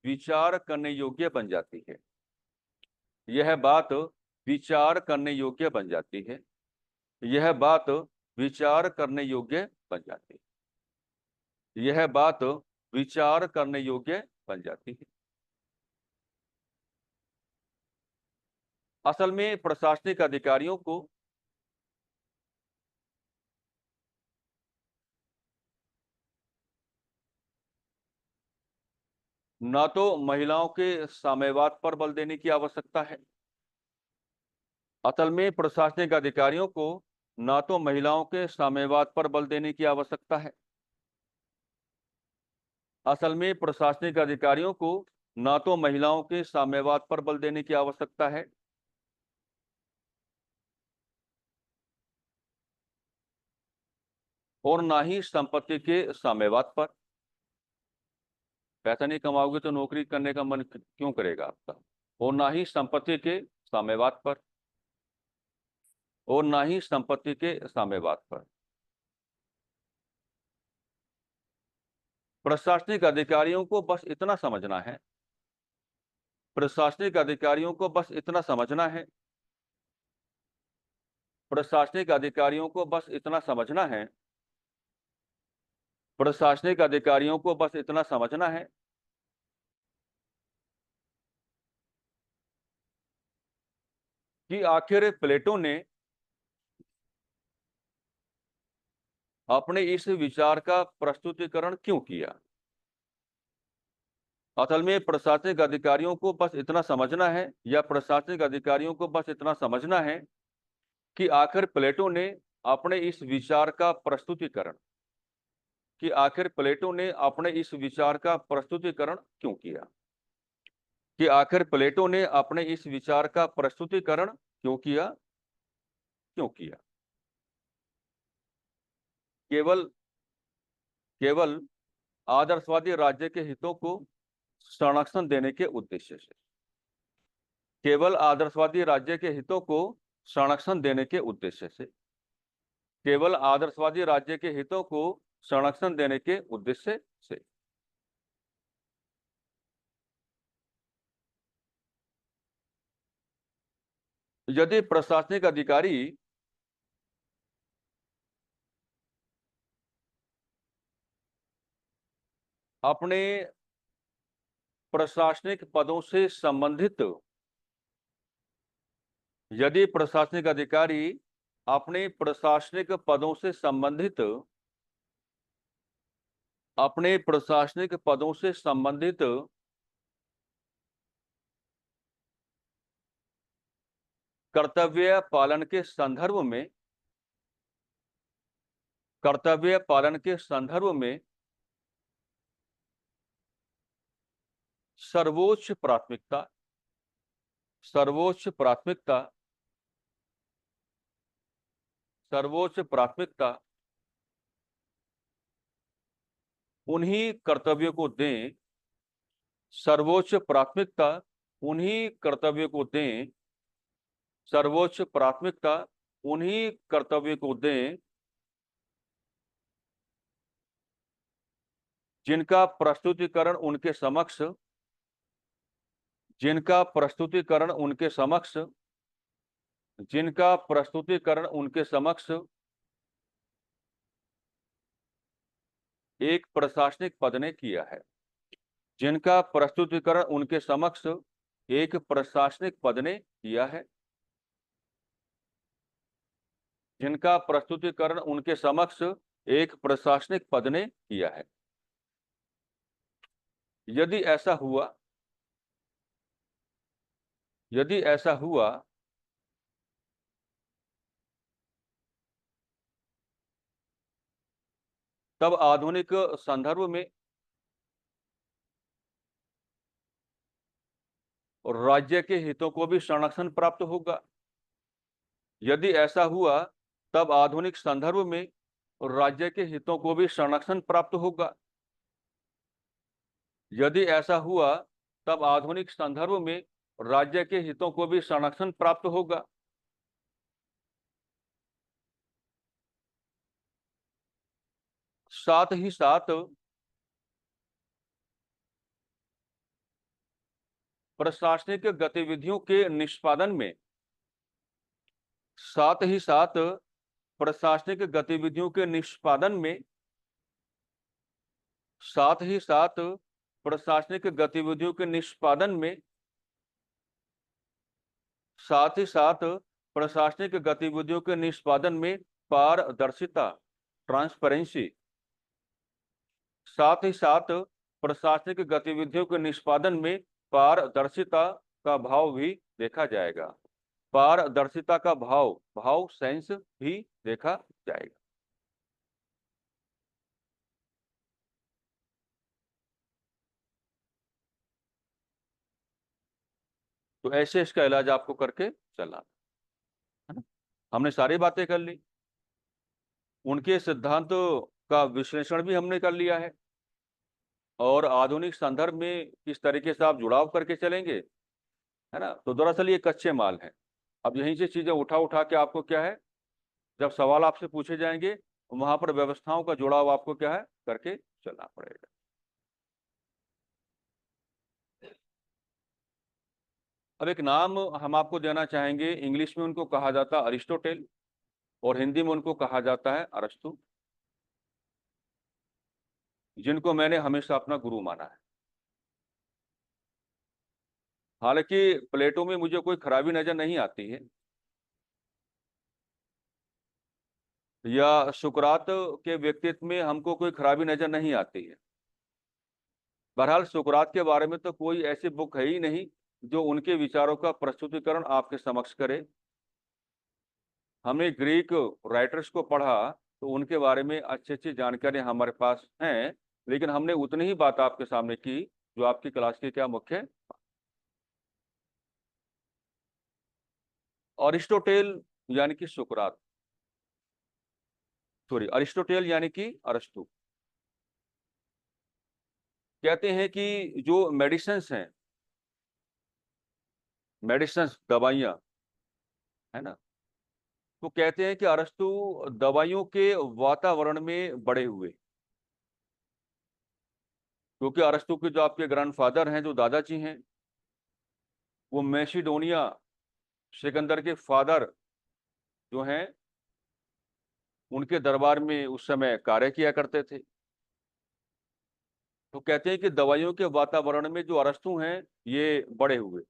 विचार करने योग्य बन जाती है। यह बात विचार करने योग्य बन जाती है। यह बात विचार करने योग्य बन जाती है। यह बात विचार करने योग्य बन जाती है। असल में प्रशासनिक अधिकारियों को न तो महिलाओं के साम्यवाद पर बल देने की आवश्यकता है। असल में प्रशासनिक अधिकारियों को न तो महिलाओं के साम्यवाद पर बल देने की आवश्यकता है। असल में प्रशासनिक अधिकारियों को न तो महिलाओं के साम्यवाद पर बल देने की आवश्यकता है, और ना ही संपत्ति के साम्यवाद पर। पैसा नहीं कमाओगे तो नौकरी करने का मन क्यों करेगा आपका? और ना ही संपत्ति के साम्यवाद पर, और ना ही संपत्ति के साम्यवाद पर। प्रशासनिक अधिकारियों को बस इतना समझना है, प्रशासनिक अधिकारियों को बस इतना समझना है, प्रशासनिक अधिकारियों को बस इतना समझना है, प्रशासनिक अधिकारियों को बस इतना समझना है कि आखिर प्लेटो ने अपने इस विचार का प्रस्तुतिकरण क्यों किया। असल में प्रशासनिक अधिकारियों को बस इतना समझना है, या प्रशासनिक अधिकारियों को बस इतना समझना है कि आखिर प्लेटो ने अपने इस विचार का प्रस्तुतिकरण, कि आखिर प्लेटो ने अपने इस विचार का प्रस्तुतिकरण क्यों किया, कि आखिर प्लेटो ने अपने इस विचार का प्रस्तुतिकरण क्यों किया, क्यों किया। केवल केवल आदर्शवादी राज्य के हितों को संरक्षण देने के उद्देश्य से, केवल आदर्शवादी राज्य के हितों को संरक्षण देने के उद्देश्य से, केवल आदर्शवादी राज्य के हितों को संरक्षण देने के उद्देश्य से। यदि प्रशासनिक अधिकारी अपने प्रशासनिक पदों से संबंधित यदि प्रशासनिक अधिकारी अपने प्रशासनिक पदों से संबंधित अपने प्रशासनिक पदों से संबंधित कर्तव्य पालन के संदर्भ में कर्तव्य पालन के संदर्भ में सर्वोच्च प्राथमिकता सर्वोच्च प्राथमिकता सर्वोच्च प्राथमिकता उन्हीं कर्तव्यों को दें सर्वोच्च प्राथमिकता उन्हीं कर्तव्यों को दें सर्वोच्च प्राथमिकता उन्हीं कर्तव्यों को दें जिनका प्रस्तुतिकरण उनके समक्ष जिनका प्रस्तुतिकरण उनके समक्ष जिनका प्रस्तुतिकरण उनके समक्ष एक प्रशासनिक पद ने किया है जिनका प्रस्तुतिकरण उनके समक्ष एक प्रशासनिक पद ने किया है जिनका प्रस्तुतिकरण उनके समक्ष एक प्रशासनिक पद ने किया है यदि ऐसा हुआ तब आधुनिक संदर्भ में राज्य के हितों को भी संरक्षण प्राप्त होगा यदि ऐसा हुआ तब आधुनिक संदर्भ में राज्य के हितों को भी संरक्षण प्राप्त होगा यदि ऐसा हुआ तब आधुनिक संदर्भ में राज्य के हितों को भी संरक्षण प्राप्त होगा साथ ही साथ प्रशासनिक गतिविधियों के निष्पादन में साथ ही साथ प्रशासनिक गतिविधियों के निष्पादन में साथ ही साथ प्रशासनिक गतिविधियों के निष्पादन में साथ ही साथ प्रशासनिक गतिविधियों के निष्पादन में पारदर्शिता ट्रांसपेरेंसी साथ ही साथ प्रशासनिक गतिविधियों के निष्पादन में पारदर्शिता का भाव भी देखा जाएगा पारदर्शिता का भाव सेंस भी देखा जाएगा तो ऐसे इसका इलाज आपको करके चलना है ना हमने सारी बातें कर ली उनके सिद्धांतों का विश्लेषण भी हमने कर लिया है और आधुनिक संदर्भ में किस तरीके से आप जुड़ाव करके चलेंगे है ना तो दरअसल ये कच्चे माल हैं अब यहीं से चीजें उठा उठा के आपको क्या है जब सवाल आपसे पूछे जाएंगे वहां पर व्यवस्थाओं का जुड़ाव आपको क्या है करके चलना पड़ेगा अब एक नाम हम आपको देना चाहेंगे इंग्लिश में उनको कहा जाता है अरिस्टोटेल और हिंदी में उनको कहा जाता है अरस्तु जिनको मैंने हमेशा अपना गुरु माना है हालांकि प्लेटो में मुझे कोई खराबी नजर नहीं आती है या सुकरात के व्यक्तित्व में हमको कोई खराबी नजर नहीं आती है बहरहाल सुकरात के बारे में तो कोई ऐसी बुक है ही नहीं जो उनके विचारों का प्रस्तुतिकरण आपके समक्ष करे हमने ग्रीक राइटर्स को पढ़ा तो उनके बारे में अच्छी अच्छी जानकारी हमारे पास हैं लेकिन हमने उतनी ही बात आपके सामने की जो आपकी क्लास की क्या मुख्य अरिस्टोटेल यानी कि सुकरात सॉरी अरिस्टोटेल यानी कि अरस्तु कहते हैं कि जो मेडिसिन्स हैं मेडिसिन्स दवाइयाँ है ना तो कहते हैं कि अरस्तु दवाइयों के वातावरण में बड़े हुए क्योंकि अरस्तु के जो आपके ग्रैंडफादर हैं जो दादाजी हैं वो मैसिडोनिया सिकंदर के फादर जो हैं उनके दरबार में उस समय कार्य किया करते थे। तो कहते हैं कि दवाइयों के वातावरण में जो अरस्तु हैं ये बड़े हुए,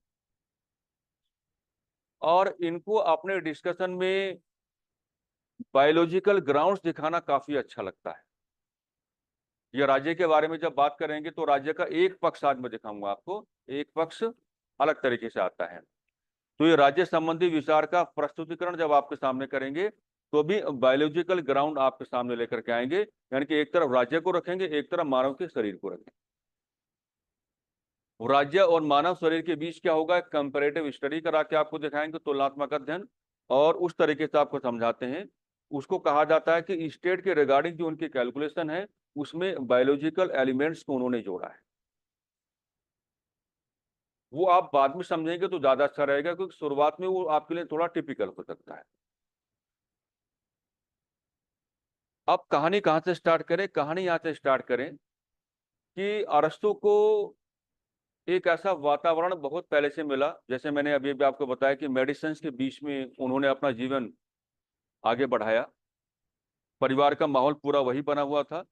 और इनको अपने डिस्कशन में बायोलॉजिकल ग्राउंड्स दिखाना काफी अच्छा लगता है। ये राज्य के बारे में जब बात करेंगे तो राज्य का एक पक्ष आज मैं दिखाऊंगा आपको, एक पक्ष अलग तरीके से आता है। तो ये राज्य संबंधी विचार का प्रस्तुतिकरण जब आपके सामने करेंगे तो भी बायोलॉजिकल ग्राउंड आपके सामने लेकर के आएंगे, यानी कि एक तरफ राज्य को रखेंगे, एक तरफ मानव के शरीर को रखेंगे। राज्य और मानव शरीर के बीच क्या होगा, कंपैरेटिव स्टडी करा के आपको दिखाएंगे, तुलनात्मक अध्ययन, और उस तरीके से आपको समझाते हैं। उसको कहा जाता है कि स्टेट के रिगार्डिंग जो उनकी कैलकुलेशन है उसमें बायोलॉजिकल एलिमेंट्स को उन्होंने जोड़ा है। वो आप बाद में समझेंगे तो ज्यादा अच्छा रहेगा, क्योंकि शुरुआत में वो आपके लिए थोड़ा टिपिकल हो सकता है। अब कहानी कहां से स्टार्ट करें, कहानी यहां से स्टार्ट करें कि अरस्तु को एक ऐसा वातावरण बहुत पहले से मिला, जैसे मैंने अभी भी आपको बताया कि मेडिसिन के बीच में उन्होंने अपना जीवन आगे बढ़ाया, परिवार का माहौल पूरा वही बना हुआ था।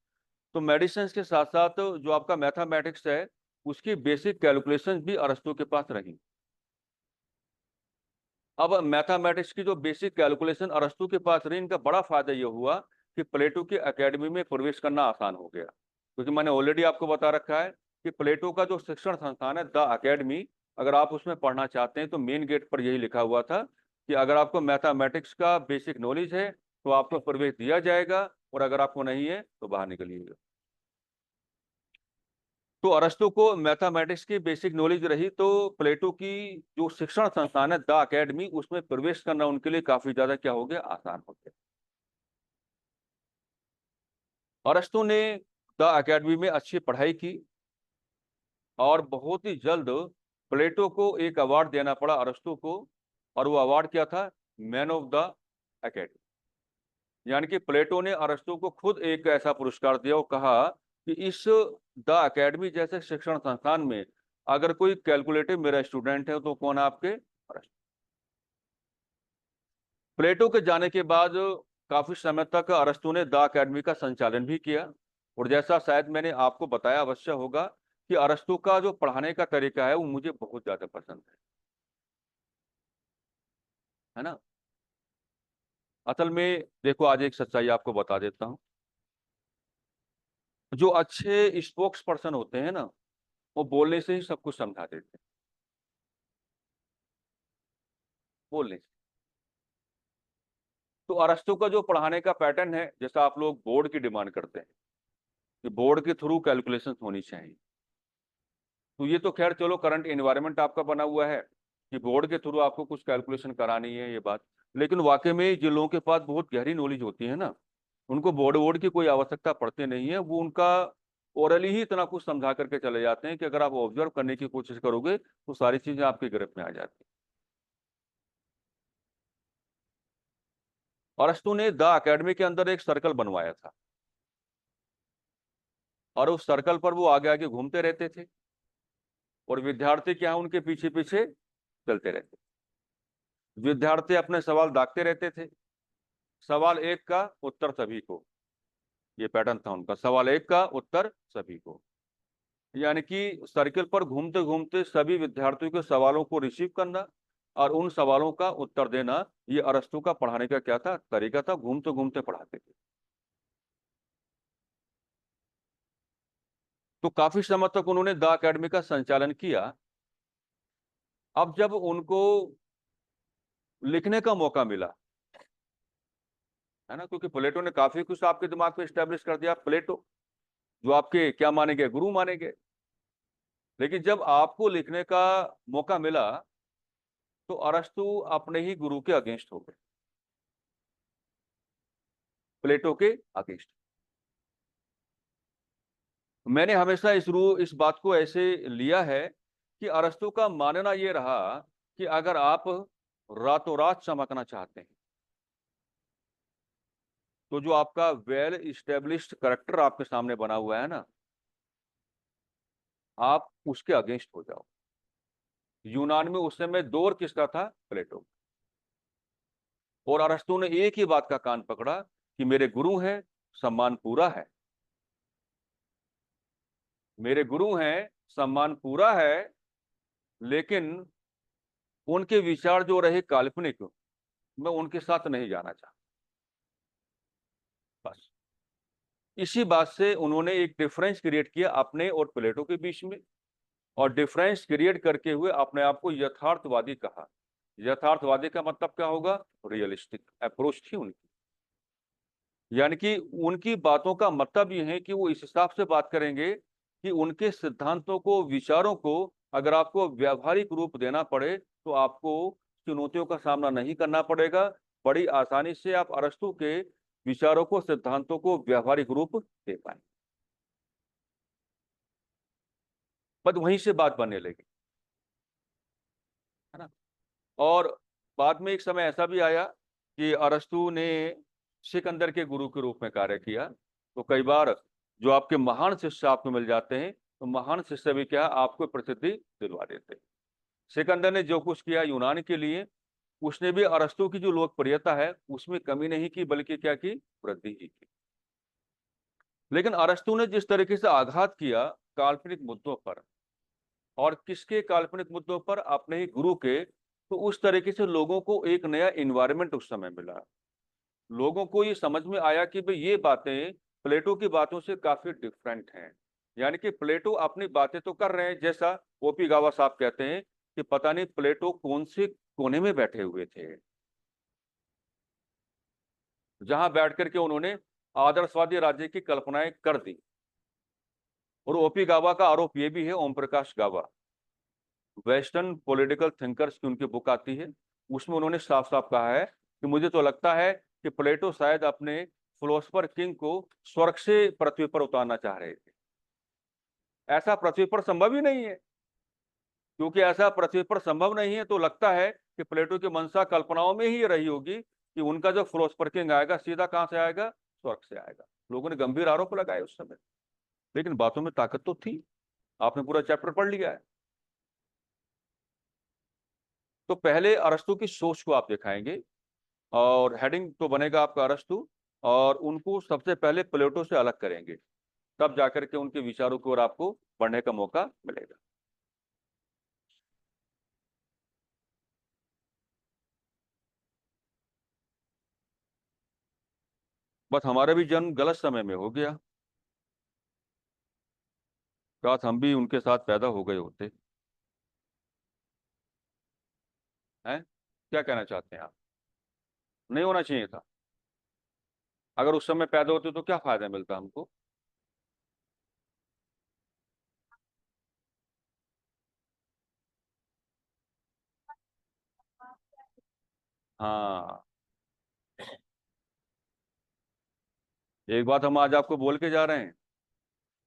तो मेडिसिन के साथ साथ जो आपका मैथमेटिक्स है उसकी बेसिक कैलकुलेशन भी अरस्तु के पास रही। अब मैथमेटिक्स की जो बेसिक कैलकुलेशन अरस्तु के पास रही, इनका बड़ा फायदा यह हुआ कि प्लेटो की एकेडमी में प्रवेश करना आसान हो गया, क्योंकि मैंने ऑलरेडी आपको बता रखा है कि प्लेटो का जो शिक्षण संस्थान है द अकेडमी, अगर आप उसमें पढ़ना चाहते हैं तो मेन गेट पर यही लिखा हुआ था कि अगर आपको मैथमेटिक्स का बेसिक नॉलेज है तो आपको प्रवेश दिया जाएगा, और अगर आपको नहीं है तो बाहर निकलिएगा। तो अरस्तु को मैथमेटिक्स की बेसिक नॉलेज रही, तो प्लेटो की जो शिक्षण संस्थान है द अकेडमी, उसमें प्रवेश करना उनके लिए काफी ज्यादा क्या हो गया, आसान हो गया। अरस्तु ने द अकेडमी में अच्छी पढ़ाई की और बहुत ही जल्द प्लेटो को एक अवार्ड देना पड़ा अरस्तु को, और वो अवार्ड क्या था, मैन ऑफ द अकेडमी। यानी कि प्लेटो ने अरस्तु को खुद एक ऐसा पुरस्कार दिया और कहा कि इस द अकेडमी जैसे शिक्षण संस्थान में अगर कोई कैलकुलेटिव मेरा स्टूडेंट है तो कौन है आपके, अरस्तु। प्लेटो के जाने के बाद काफी समय तक अरस्तु ने द अकेडमी का संचालन भी किया, और जैसा शायद मैंने आपको बताया अवश्य होगा कि अरस्तु का जो पढ़ाने का तरीका है वो मुझे बहुत ज्यादा पसंद है ना। असल में देखो, आज एक सच्चाई आपको बता देता हूँ, जो अच्छे स्पोक्स पर्सन होते हैं ना वो बोलने से ही सब कुछ समझा देते हैं, बोलने से। तो अरस्तु का जो पढ़ाने का पैटर्न है, जैसा आप लोग बोर्ड की डिमांड करते हैं कि बोर्ड के थ्रू कैलकुलेशन होनी चाहिए, तो ये तो खैर चलो करंट एनवायरनमेंट आपका बना हुआ है कि बोर्ड के थ्रू आपको कुछ कैलकुलेशन करानी है, ये बात। लेकिन वाकई में जिन लोगों के पास बहुत गहरी नॉलेज होती है ना, उनको बोर्ड वोर्ड की कोई आवश्यकता पड़ती नहीं है, वो उनका ओरली ही इतना कुछ समझा करके चले जाते हैं कि अगर आप ऑब्जर्व करने की कोशिश करोगे तो सारी चीजें आपके गिरफ्त में आ जाती हैं। अरस्तु ने द अकेडमी के अंदर एक सर्कल बनवाया था, और उस सर्कल पर वो आगे आगे घूमते रहते थे, और विद्यार्थी क्या है उनके पीछे पीछे चलते रहते। विद्यार्थी अपने सवाल दागते रहते थे, सवाल एक का उत्तर सभी को, ये पैटर्न था उनका, सवाल एक का उत्तर सभी को। यानी कि सर्कल पर घूमते घूमते सभी विद्यार्थियों के सवालों को रिसीव करना और उन सवालों का उत्तर देना, ये अरस्तु का पढ़ाने का क्या था, तरीका था, घूमते घूमते पढ़ाते थे। तो काफी समय तक उन्होंने द अकेडमी का संचालन किया। अब जब उनको लिखने का मौका मिला, है ना, क्योंकि प्लेटो ने काफी कुछ आपके दिमाग पे स्टैब्लिश कर दिया, प्लेटो जो आपके क्या माने गए, गुरु माने गए। लेकिन जब आपको लिखने का मौका मिला तो अरस्तु अपने ही गुरु के अगेंस्ट हो गए, प्लेटो के अगेंस्ट। मैंने हमेशा इस बात को ऐसे लिया है कि अरस्तु का मानना यह रहा कि अगर आप रातों रात चमकना चाहते हैं तो जो आपका वेल इस्टेब्लिश्ड करेक्टर आपके सामने बना हुआ है ना, आप उसके अगेंस्ट हो जाओ। यूनान में उस समय दौर किसका था, प्लेटो। और अरस्तु ने एक ही बात का कान पकड़ा कि मेरे गुरु हैं, सम्मान पूरा है। मेरे गुरु हैं, सम्मान पूरा है, लेकिन उनके विचार जो रहे काल्पनिक, मैं उनके साथ नहीं जाना चाहता। बस इसी बात से उन्होंने एक डिफरेंस क्रिएट किया अपने और प्लेटो के बीच में, और डिफरेंस क्रिएट करके हुए अपने आप को यथार्थवादी कहा। यथार्थवादी का मतलब क्या होगा? रियलिस्टिक अप्रोच थी उनकी। यानी कि उनकी बातों का मतलब ये है कि वो इस हिसाब से बात करेंगे कि उनके सिद्धांतों को, विचारों को अगर आपको व्यावहारिक रूप देना पड़े तो आपको चुनौतियों का सामना नहीं करना पड़ेगा। बड़ी आसानी से आप अरस्तु के विचारों को, सिद्धांतों को व्यावहारिक रूप दे पाए। बस वहीं से बात बनने लगी, है ना। और बाद में एक समय ऐसा भी आया कि अरस्तु ने सिकंदर के गुरु के रूप में कार्य किया। तो कई बार जो आपके महान शिष्य आपको मिल जाते हैं, तो महान शिष्य भी क्या, आपको प्रसिद्धि दिलवा देते हैं। सिकंदर ने जो कुछ किया यूनान के लिए, उसने भी अरस्तु की जो लोकप्रियता है उसमें कमी नहीं की, बल्कि क्या की, वृद्धि ही की। लेकिन अरस्तु ने जिस तरीके से आघात किया काल्पनिक मुद्दों पर, और किसके काल्पनिक मुद्दों पर? अपने ही गुरु के। तो उस तरीके से लोगों को एक नया इन्वायरमेंट उस समय मिला। लोगों को ये समझ में आया कि भाई ये बातें प्लेटो की बातों से काफी डिफरेंट हैं। यानी कि प्लेटो अपनी बातें तो कर रहे हैं, जैसा ओपी गावा साहब कहते हैं कि पता नहीं प्लेटो कौन से कोने में बैठे हुए थे, जहां बैठ करके उन्होंने आदर्शवादी राज्य की कल्पनाएं कर दी। और ओपी गावा का आरोप यह भी है, ओम प्रकाश गावा, वेस्टर्न पॉलिटिकल थिंकर्स की उनकी बुक आती है, उसमें उन्होंने साफ साफ कहा है कि मुझे तो लगता है कि प्लेटो शायद अपने फिलोसफर किंग को स्वर्ग से पृथ्वी पर उतारना चाह रहे थे। ऐसा पृथ्वी पर संभव ही नहीं है। क्योंकि ऐसा पृथ्वी पर संभव नहीं है, तो लगता है कि प्लेटो की मंशा कल्पनाओं में ही रही होगी कि उनका जो फिलोसफर किंग आएगा, सीधा कहां से आएगा? स्वर्ग से आएगा। लोगों ने गंभीर आरोप लगाए उस समय, लेकिन बातों में ताकत तो थी। आपने पूरा चैप्टर पढ़ लिया है। तो पहले अरस्तु की सोच को आप दिखाएंगे, और हेडिंग तो बनेगा आपका अरस्तु, और उनको सबसे पहले प्लेटो से अलग करेंगे, तब जाकर के उनके विचारों की ओर आपको बढ़ने का मौका मिलेगा। बस हमारा भी जन्म गलत समय में हो गया। काश हम भी उनके साथ पैदा हो गए होते। हैं, क्या कहना चाहते हैं आप? नहीं होना चाहिए था। अगर उस समय पैदा होते तो क्या फायदा मिलता हमको? हाँ, एक बात हम आज आपको बोल के जा रहे हैं,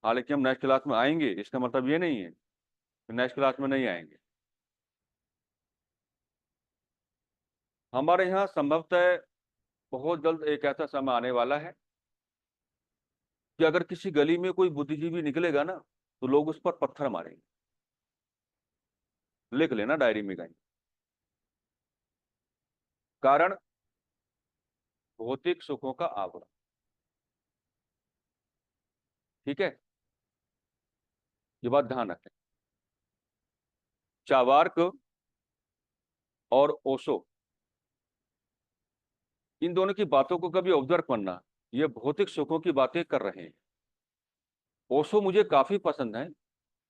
हालांकि हम नेक्स्ट क्लास में आएंगे, इसका मतलब ये नहीं है कि नेक्स्ट क्लास में नहीं आएंगे। हमारे यहाँ संभवतः बहुत जल्द एक ऐसा समय आने वाला है कि अगर किसी गली में कोई बुद्धिजीवी निकलेगा ना, तो लोग उस पर पत्थर मारेंगे। लिख लेना डायरी में कहीं। कारण, भौतिक सुखों का आवरण। ठीक है, ये बात ध्यान रखें। चावार्क और ओशो, इन दोनों की बातों को कभी ऑब्जर्व करना, ये भौतिक सुखों की बातें कर रहे हैं। ओशो मुझे काफी पसंद है,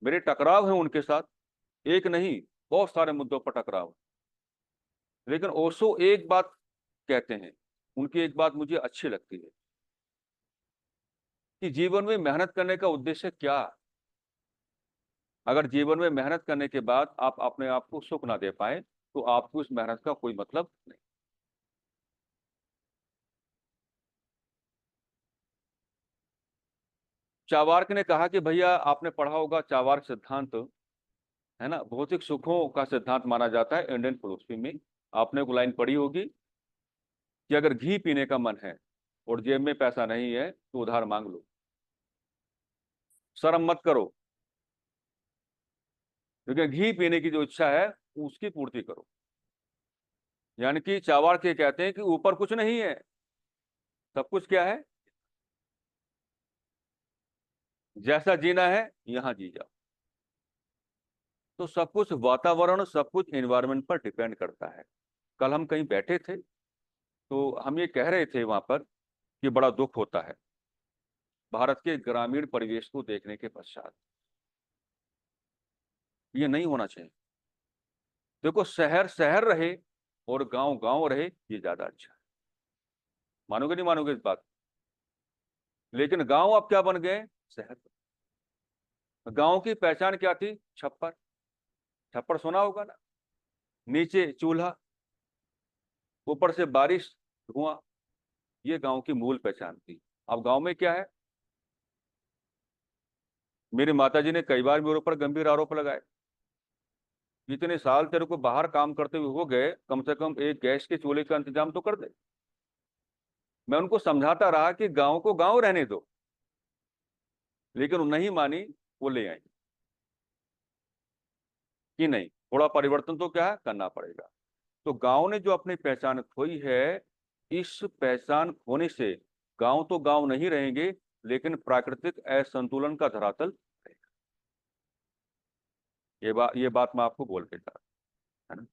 मेरे टकराव हैं उनके साथ, एक नहीं बहुत सारे मुद्दों पर टकराव। लेकिन ओशो एक बात कहते हैं, उनकी एक बात मुझे अच्छी लगती है कि जीवन में मेहनत करने का उद्देश्य क्या? अगर जीवन में मेहनत करने के बाद आप अपने आप को सुख ना दे पाए, तो आपको इस मेहनत का कोई मतलब नहीं। चावार्क ने कहा कि भैया आपने पढ़ा होगा चावार्क सिद्धांत, है ना, भौतिक सुखों का सिद्धांत माना जाता है इंडियन फिलोसफी में। आपने को लाइन पढ़ी होगी कि अगर घी पीने का मन है और जेब में पैसा नहीं है, तो उधार मांग लो। शर्म मत करो, क्योंकि घी पीने की जो इच्छा है उसकी पूर्ति करो। यानी कि चावार के कहते हैं कि ऊपर कुछ नहीं है, सब कुछ क्या है, जैसा जीना है यहां जी जाओ। तो सब कुछ वातावरण, सब कुछ एनवायरनमेंट पर डिपेंड करता है। कल हम कहीं बैठे थे तो हम ये कह रहे थे वहां पर कि बड़ा दुख होता है भारत के ग्रामीण परिवेश को देखने के पश्चात। ये नहीं होना चाहिए। देखो, शहर शहर रहे और गांव गांव रहे, ये ज्यादा अच्छा है। मानोगे नहीं मानोगे इस बात? लेकिन गांव अब क्या बन गए, शहर। गांव की पहचान क्या थी, छप्पर। छप्पर सुना होगा ना, नीचे चूल्हा, ऊपर से बारिश, धुआं। ये गांव की मूल पहचान थी। अब गांव में क्या है? मेरी माताजी ने कई बार मेरे ऊपर गंभीर आरोप लगाए, इतने साल तेरे को बाहर काम करते हुए हो गए, कम से कम एक गैस के चूल्हे का इंतजाम तो कर दे। मैं उनको समझाता रहा कि गांव को गांव रहने दो, लेकिन वो नहीं मानी। वो ले आई कि नहीं, थोड़ा परिवर्तन तो क्या है, करना पड़ेगा। तो गांव ने जो अपनी पहचान खोई है, इस पहचान खोने से गांव तो गांव नहीं रहेंगे, लेकिन प्राकृतिक असंतुलन का धरातल रहेगा। ये बात मैं आपको बोल के जा रहा हूं, है ना।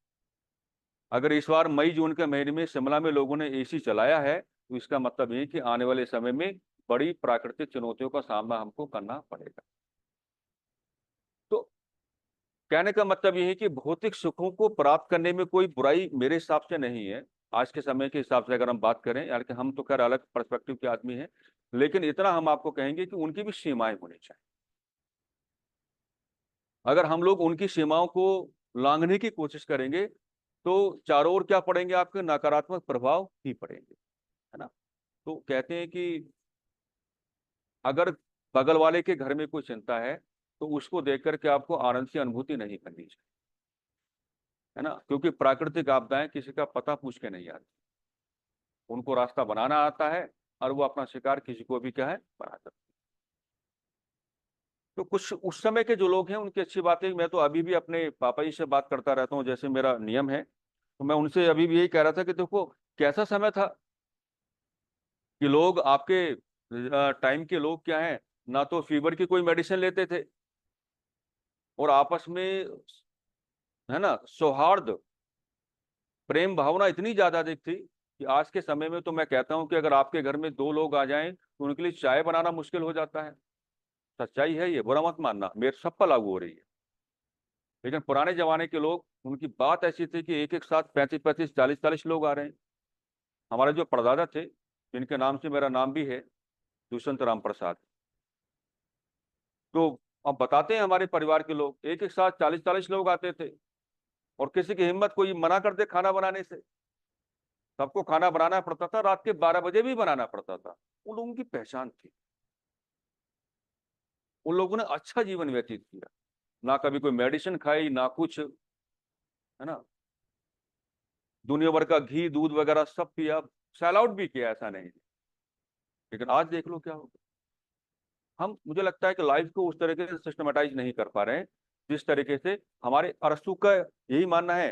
अगर इस बार मई जून के महीने में शिमला में लोगों ने एसी चलाया है, तो इसका मतलब ये कि आने वाले समय में बड़ी प्राकृतिक चुनौतियों का सामना हमको करना पड़ेगा। तो कहने का मतलब ये है कि भौतिक सुखों को प्राप्त करने में कोई बुराई मेरे हिसाब से नहीं है। आज के समय के हिसाब से अगर हम बात करें, यार कि हम तो खैर अलग पर्सपेक्टिव के आदमी हैं, लेकिन इतना हम आपको कहेंगे कि उनकी भी सीमाएं होनी चाहिए। अगर हम लोग उनकी सीमाओं को लांघने की कोशिश करेंगे, तो चारों ओर क्या पड़ेंगे, आपके नकारात्मक प्रभाव ही पड़ेंगे, है ना। तो कहते हैं कि अगर बगल वाले के घर में कोई चिंता है, तो उसको देख करके आपको आनंद की अनुभूति नहीं करनी चाहिए, है ना। क्योंकि प्राकृतिक आपदाएं किसी का पता पूछ के नहीं आती, उनको रास्ता बनाना आता है, और वो अपना शिकार किसी को भी क्या है, बना सकते हैं। तो कुछ उस समय के जो लोग हैं उनकी अच्छी बात है। मैं तो अभी भी अपने पापा जी से बात करता रहता हूँ, जैसे मेरा नियम है। तो मैं उनसे अभी भी यही कह रहा था कि देखो, कैसा समय था कि लोग आपके टाइम के लोग क्या है, ना तो फीवर की कोई मेडिसिन लेते थे, और आपस में, है ना, सौहार्द, प्रेम भावना इतनी ज्यादा अधिक थी कि आज के समय में तो मैं कहता हूं कि अगर आपके घर में दो लोग आ जाएं तो उनके लिए चाय बनाना मुश्किल हो जाता है। सच्चाई है, ये बुरा मत मानना, मेरे सब पर लागू हो रही है। लेकिन पुराने जमाने के लोग, उनकी बात ऐसी थी कि एक एक साथ 35-35, 40-40 लोग आ रहे हैं। हमारे जो परदादा थे, जिनके नाम से मेरा नाम भी है, दुष्यंत राम प्रसाद, तो अब बताते हैं हमारे परिवार के लोग एक एक साथ 40-40 लोग आते थे, और किसी की हिम्मत कोई मना कर दे खाना बनाने से, सबको खाना बनाना पड़ता था, रात के 12 बजे भी बनाना पड़ता था। उन लोगों की पहचान थी। उन लोगों ने अच्छा जीवन व्यतीत किया, ना कभी कोई मेडिसिन खाई, ना कुछ, है ना। दुनिया भर का घी दूध वगैरह सब पिया, सेल आउट भी किया, ऐसा नहीं। लेकिन आज देख लो क्या हो गया। हम, मुझे लगता है कि लाइफ को उस तरीके से सिस्टमेटाइज नहीं कर पा रहे हैं जिस तरीके से हमारे अरस्तु का यही मानना है,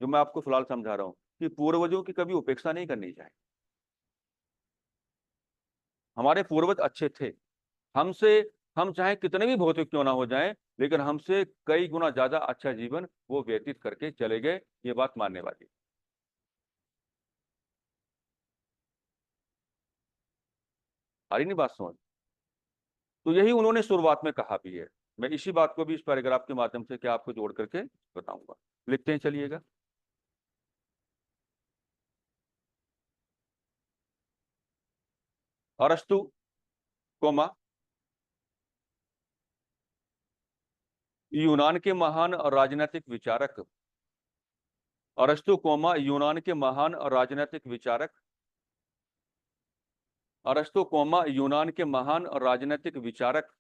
जो मैं आपको फिलहाल समझा रहा हूँ, कि पूर्वजों की कभी उपेक्षा नहीं करनी चाहिए। हमारे पूर्वज अच्छे थे, हमसे, हम चाहे कितने भी भौतिक क्यों ना हो जाएं, लेकिन हमसे कई गुना ज्यादा अच्छा जीवन वो व्यतीत करके चले गए। ये बात मानने वाली। आ रही नहीं बात समझ? तो यही उन्होंने शुरुआत में कहा भी है। मैं इसी बात को भी इस पैराग्राफ के माध्यम से क्या आपको जोड़ करके बताऊंगा। लिखते हैं, चलिएगा। अरस्तु, कोमा, यूनान के महान राजनीतिक विचारक। अरस्तु, कोमा, यूनान के महान राजनीतिक विचारक। अरस्तु, कोमा, यूनान के महान राजनीतिक विचारक।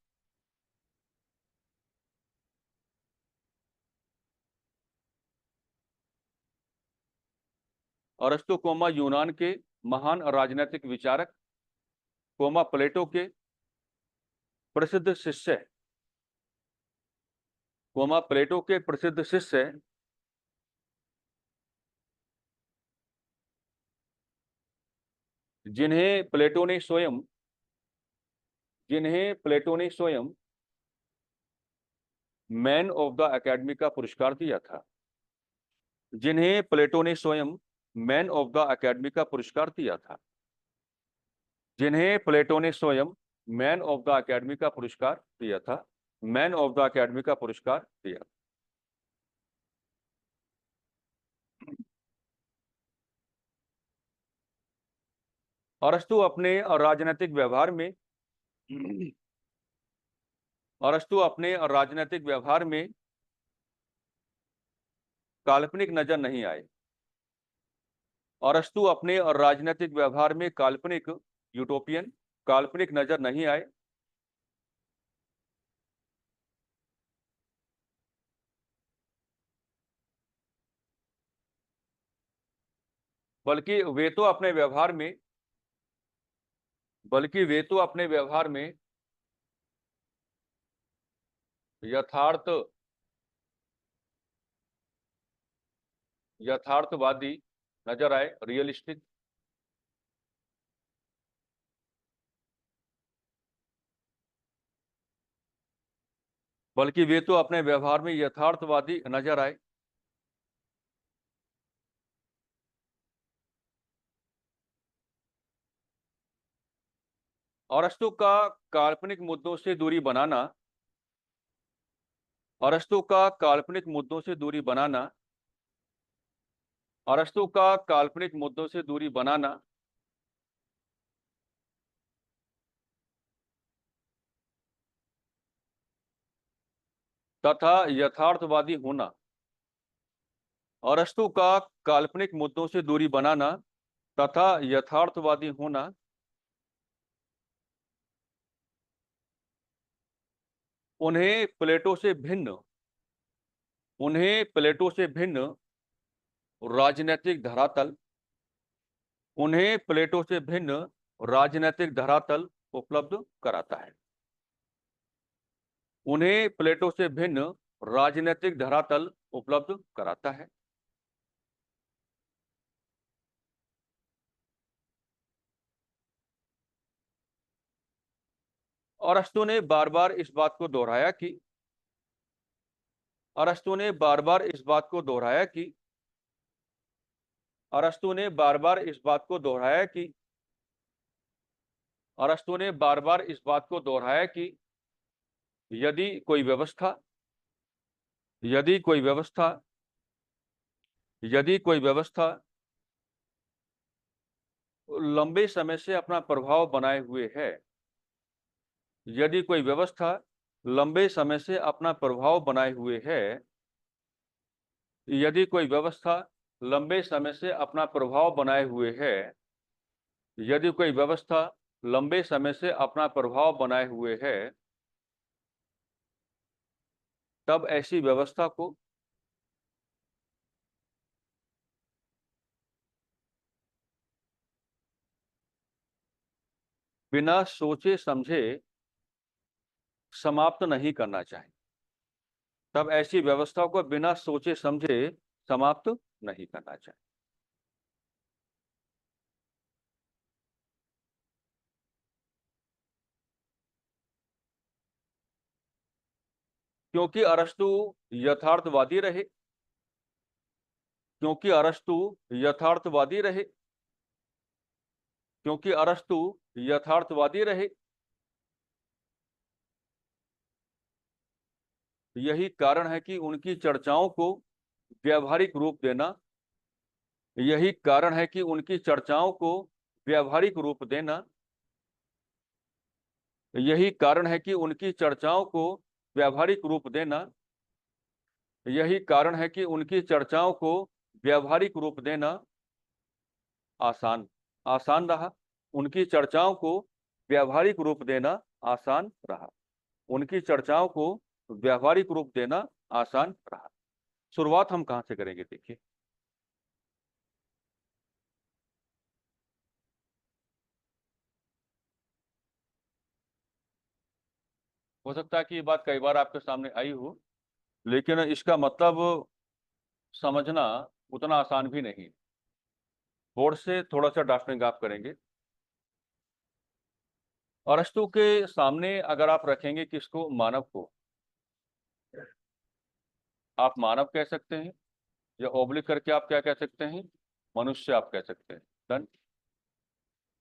अरस्तु, कोमा, यूनान के महान राजनीतिक विचारक, कोमा, प्लेटो के प्रसिद्ध शिष्य, कोमा, प्लेटो के प्रसिद्ध शिष्य, जिन्हें प्लेटो ने स्वयं मैन ऑफ द एकेडमी का पुरस्कार दिया था, जिन्हें प्लेटो ने स्वयं मैन ऑफ द एकेडमी का पुरस्कार दिया था, जिन्हें प्लेटो ने स्वयं मैन ऑफ द एकेडमी का पुरस्कार दिया था, मैन ऑफ द एकेडमी का पुरस्कार दिया। अरस्तु अपने राजनीतिक व्यवहार में अरस्तु अपने राजनीतिक व्यवहार में काल्पनिक नजर नहीं आए। अरस्तु अपने राजनीतिक व्यवहार में यूटोपियन काल्पनिक नजर नहीं आए। बल्कि वे तो अपने व्यवहार में यथार्थ यथार्थवादी नजर आए, रियलिस्टिक। बल्कि वे तो अपने व्यवहार में यथार्थवादी नजर आए। अरस्तु का काल्पनिक मुद्दों से दूरी बनाना अरस्तु का काल्पनिक मुद्दों से दूरी बनाना अरस्तु का काल्पनिक मुद्दों से दूरी बनाना तथा यथार्थवादी होना अरस्तु का काल्पनिक मुद्दों से दूरी बनाना तथा यथार्थवादी होना उन्हें प्लेटो से भिन्न राजनीतिक धरातल उन्हें प्लेटो से भिन्न राजनीतिक धरातल उपलब्ध कराता है। उन्हें प्लेटो से भिन्न राजनीतिक धरातल उपलब्ध कराता है। अरस्तु ने बार बार इस बात को दोहराया कि अरस्तु ने बार बार इस बात को दोहराया कि अरस्तु ने बार बार इस बात को दोहराया कि अरस्तु ने बार बार इस बात को दोहराया कि यदि कोई व्यवस्था यदि कोई व्यवस्था यदि कोई व्यवस्था लंबे समय से अपना प्रभाव बनाए हुए है यदि कोई व्यवस्था लंबे समय से अपना प्रभाव बनाए हुए है यदि कोई व्यवस्था लंबे समय से अपना प्रभाव बनाए हुए है यदि कोई व्यवस्था लंबे समय से अपना प्रभाव बनाए हुए है तब ऐसी व्यवस्था को बिना सोचे समझे समाप्त नहीं करना चाहिए। तब ऐसी व्यवस्था को बिना सोचे समझे समाप्त नहीं करना चाहिए। क्योंकि अरस्तु यथार्थवादी रहे क्योंकि अरस्तु यथार्थवादी रहे क्योंकि अरस्तु यथार्थवादी रहे यही कारण है कि उनकी चर्चाओं को व्यावहारिक रूप देना यही कारण है कि उनकी चर्चाओं को व्यावहारिक रूप देना यही कारण है कि उनकी चर्चाओं को व्यावहारिक रूप देना यही कारण है कि उनकी चर्चाओं को व्यावहारिक रूप देना आसान आसान रहा उनकी चर्चाओं को व्यावहारिक रूप देना आसान रहा उनकी चर्चाओं को व्यावहारिक रूप देना आसान रहा। शुरुआत हम कहां से करेंगे, देखिए। हो सकता है कि ये बात कई बार आपके सामने आई हो, लेकिन इसका मतलब समझना उतना आसान भी नहीं। बोर्ड से थोड़ा सा ड्राफ्टिंग आप करेंगे, अरस्तु के सामने अगर आप रखेंगे किसको, मानव को, आप मानव कह सकते हैं, या ओब्लिक करके आप क्या कह सकते हैं, मनुष्य आप कह सकते हैं। डन।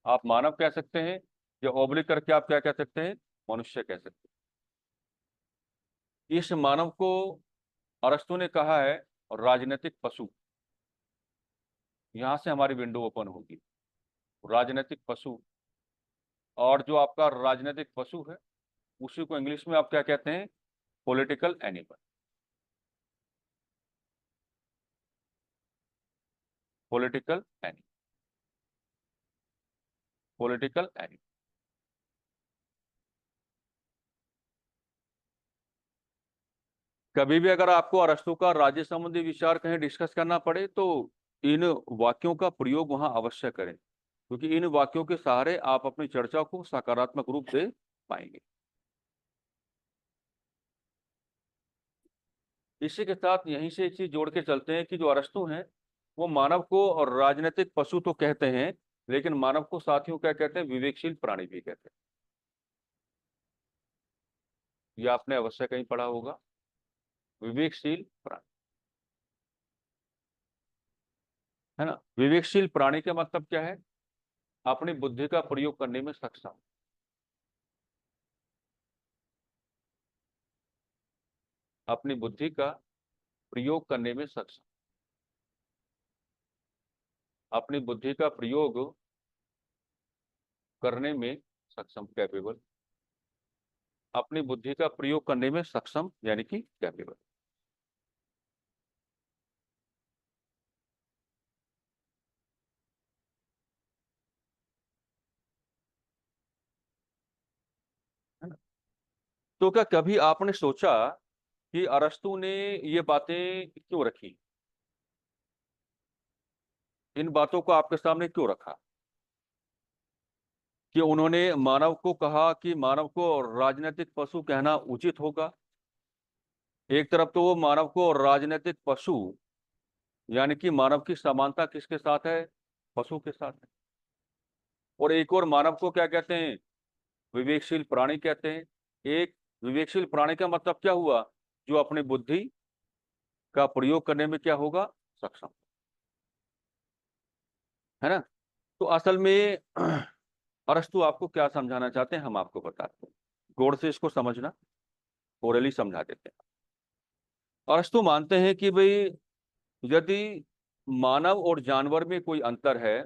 आप मानव कह सकते हैं, या ओब्लिक करके आप क्या कह सकते हैं, मनुष्य कह सकते हैं। इस मानव को अरस्तु ने कहा है राजनीतिक पशु। यहां से हमारी विंडो ओपन होगी, राजनीतिक पशु। और जो आपका राजनीतिक पशु है उसी को इंग्लिश में आप क्या कहते हैं, political animal. Political animal, political animal. कभी भी अगर आपको अरस्तु का राज्य संबंधी विचार कहीं डिस्कस करना पड़े तो इन वाक्यों का प्रयोग वहां अवश्य करें, क्योंकि इन वाक्यों के सहारे आप अपनी चर्चा को सकारात्मक रूप से पाएंगे। इसी के साथ यहीं से एक चीज जोड़ के चलते हैं कि जो अरस्तु हैं वो मानव को और राजनीतिक पशु तो कहते हैं, लेकिन मानव को साथियों क्या कहते हैं, विवेकशील प्राणी भी कहते हैं। ये आपने अवश्य कहीं पढ़ा होगा, विवेकशील प्राणी, है ना। विवेकशील प्राणी का मतलब क्या है, अपनी बुद्धि का प्रयोग करने में सक्षम, अपनी बुद्धि का प्रयोग करने में सक्षम, अपनी बुद्धि का प्रयोग करने में सक्षम, कैपेबल, अपनी बुद्धि का प्रयोग करने में सक्षम यानी कि कैपेबल। है ना। तो क्या कभी आपने सोचा कि अरस्तु ने ये बातें क्यों रखी, इन बातों को आपके सामने क्यों रखा, कि उन्होंने मानव को कहा कि मानव को राजनीतिक पशु कहना उचित होगा। एक तरफ तो वो मानव को राजनीतिक पशु यानी कि मानव की समानता किसके साथ है, पशु के साथ है। और एक और मानव को क्या कहते हैं, विवेकशील प्राणी कहते हैं। एक विवेकशील प्राणी का मतलब क्या हुआ, जो अपनी बुद्धि का प्रयोग करने में क्या होगा, सक्षम, है ना। तो असल में अरस्तु आपको क्या समझाना चाहते हैं, हम आपको बताते हैं। गौर से इसको समझना, ओरली समझा देते हैं। अरस्तु मानते हैं कि भाई यदि मानव और जानवर में कोई अंतर है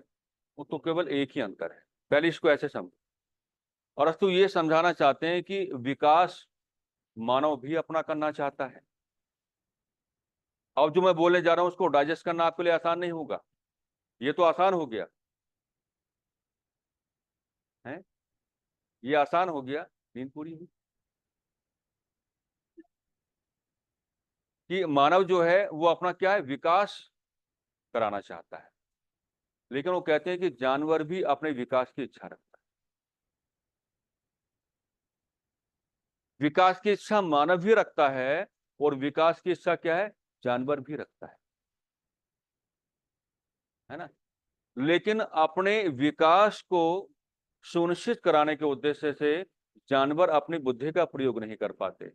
वो तो केवल एक ही अंतर है। पहले इसको ऐसे समझो। अरस्तु ये समझाना चाहते हैं कि विकास मानव भी अपना करना चाहता है। अब जो मैं बोलने जा रहा हूं उसको डाइजेस्ट करना आपके लिए आसान नहीं होगा। ये तो आसान हो गया है, ये आसान हो गया, नींद पूरी हुई। कि मानव जो है वो अपना क्या है, विकास कराना चाहता है। लेकिन वो कहते हैं कि जानवर भी अपने विकास की इच्छा रखता है। विकास की इच्छा मानव भी रखता है और विकास की इच्छा क्या है, जानवर भी रखता है ना। लेकिन अपने विकास को सुनिश्चित कराने के उद्देश्य से जानवर अपनी बुद्धि का प्रयोग नहीं कर पाते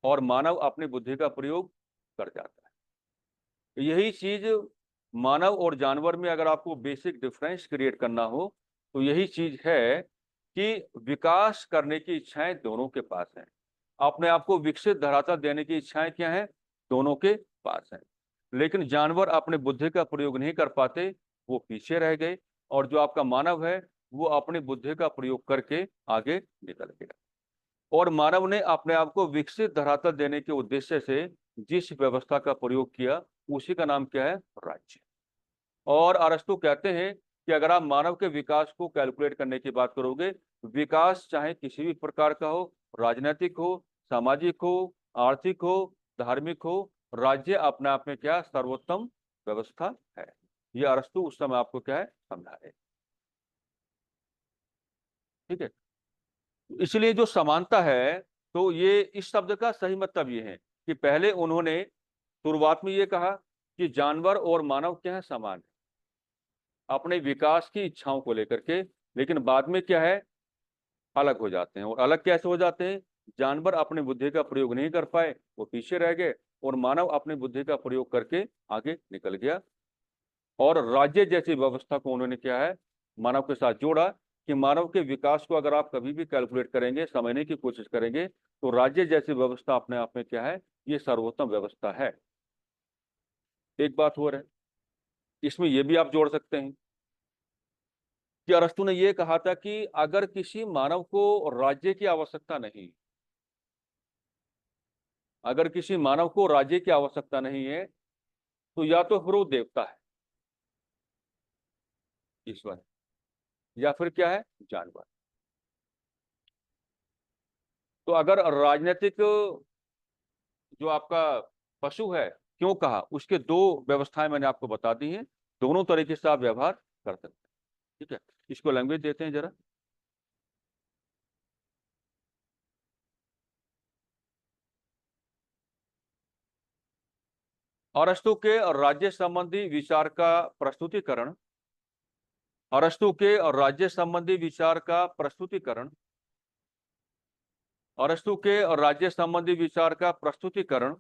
और मानव अपनी बुद्धि का प्रयोग कर जाता है। यही चीज मानव और जानवर में अगर आपको बेसिक डिफरेंस क्रिएट करना हो तो यही चीज है कि विकास करने की इच्छाएं दोनों के पास हैं। अपने आप को विकसित धरातल देने की इच्छाएं क्या हैं, दोनों के पास हैं। लेकिन जानवर अपने बुद्धि का प्रयोग नहीं कर पाते, वो पीछे रह गए। और जो आपका मानव है वो अपनी बुद्धि का प्रयोग करके आगे निकल गया। और मानव ने अपने आप को विकसित धरातल देने के उद्देश्य से जिस व्यवस्था का प्रयोग किया उसी का नाम क्या है, राज्य। और अरस्तु कहते हैं कि अगर आप मानव के विकास को कैलकुलेट करने की बात करोगे, विकास चाहे किसी भी प्रकार का हो, राजनीतिक हो, सामाजिक हो, आर्थिक हो, धार्मिक हो, राज्य अपने आप में क्या सर्वोत्तम व्यवस्था है। ये अरस्तु उस समय आपको क्या है समझा है। ठीक है। इसलिए जो समानता है, तो ये इस शब्द का सही मतलब ये है कि पहले उन्होंने शुरुआत में ये कहा कि जानवर और मानव क्या है, समान है अपने विकास की इच्छाओं को लेकर के। लेकिन बाद में क्या है अलग हो जाते हैं। और अलग कैसे हो जाते हैं? जानवर अपनी बुद्धि का प्रयोग नहीं कर पाए, वो पीछे रह गए, और मानव अपनी बुद्धि का प्रयोग करके आगे निकल गया। और राज्य जैसी व्यवस्था को उन्होंने क्या है, मानव के साथ जोड़ा, कि मानव के विकास को अगर आप कभी भी कैलकुलेट करेंगे, समझने की कोशिश करेंगे, तो राज्य जैसी व्यवस्था अपने आप में क्या है, ये सर्वोत्तम व्यवस्था है। एक बात हो रहा है, इसमें यह भी आप जोड़ सकते हैं कि अरस्तु ने यह कहा था कि अगर किसी मानव को राज्य की आवश्यकता नहीं, अगर किसी मानव को राज्य की आवश्यकता नहीं है, तो या तो फिर वो देवता है, ईश्वर है, या फिर क्या है, जानवर। तो अगर राजनीतिक जो आपका पशु है, क्यों कहा, उसके दो व्यवस्थाएं मैंने आपको बता दी हैं, दोनों तरीके से आप व्यवहार कर सकते हैं। ठीक है, इसको लैंग्वेज देते हैं जरा। अरस्तु के राज्य संबंधी विचार का प्रस्तुतिकरण, अरस्तु के राज्य संबंधी विचार का प्रस्तुतिकरण, अरस्तु के राज्य संबंधी विचार का प्रस्तुतिकरण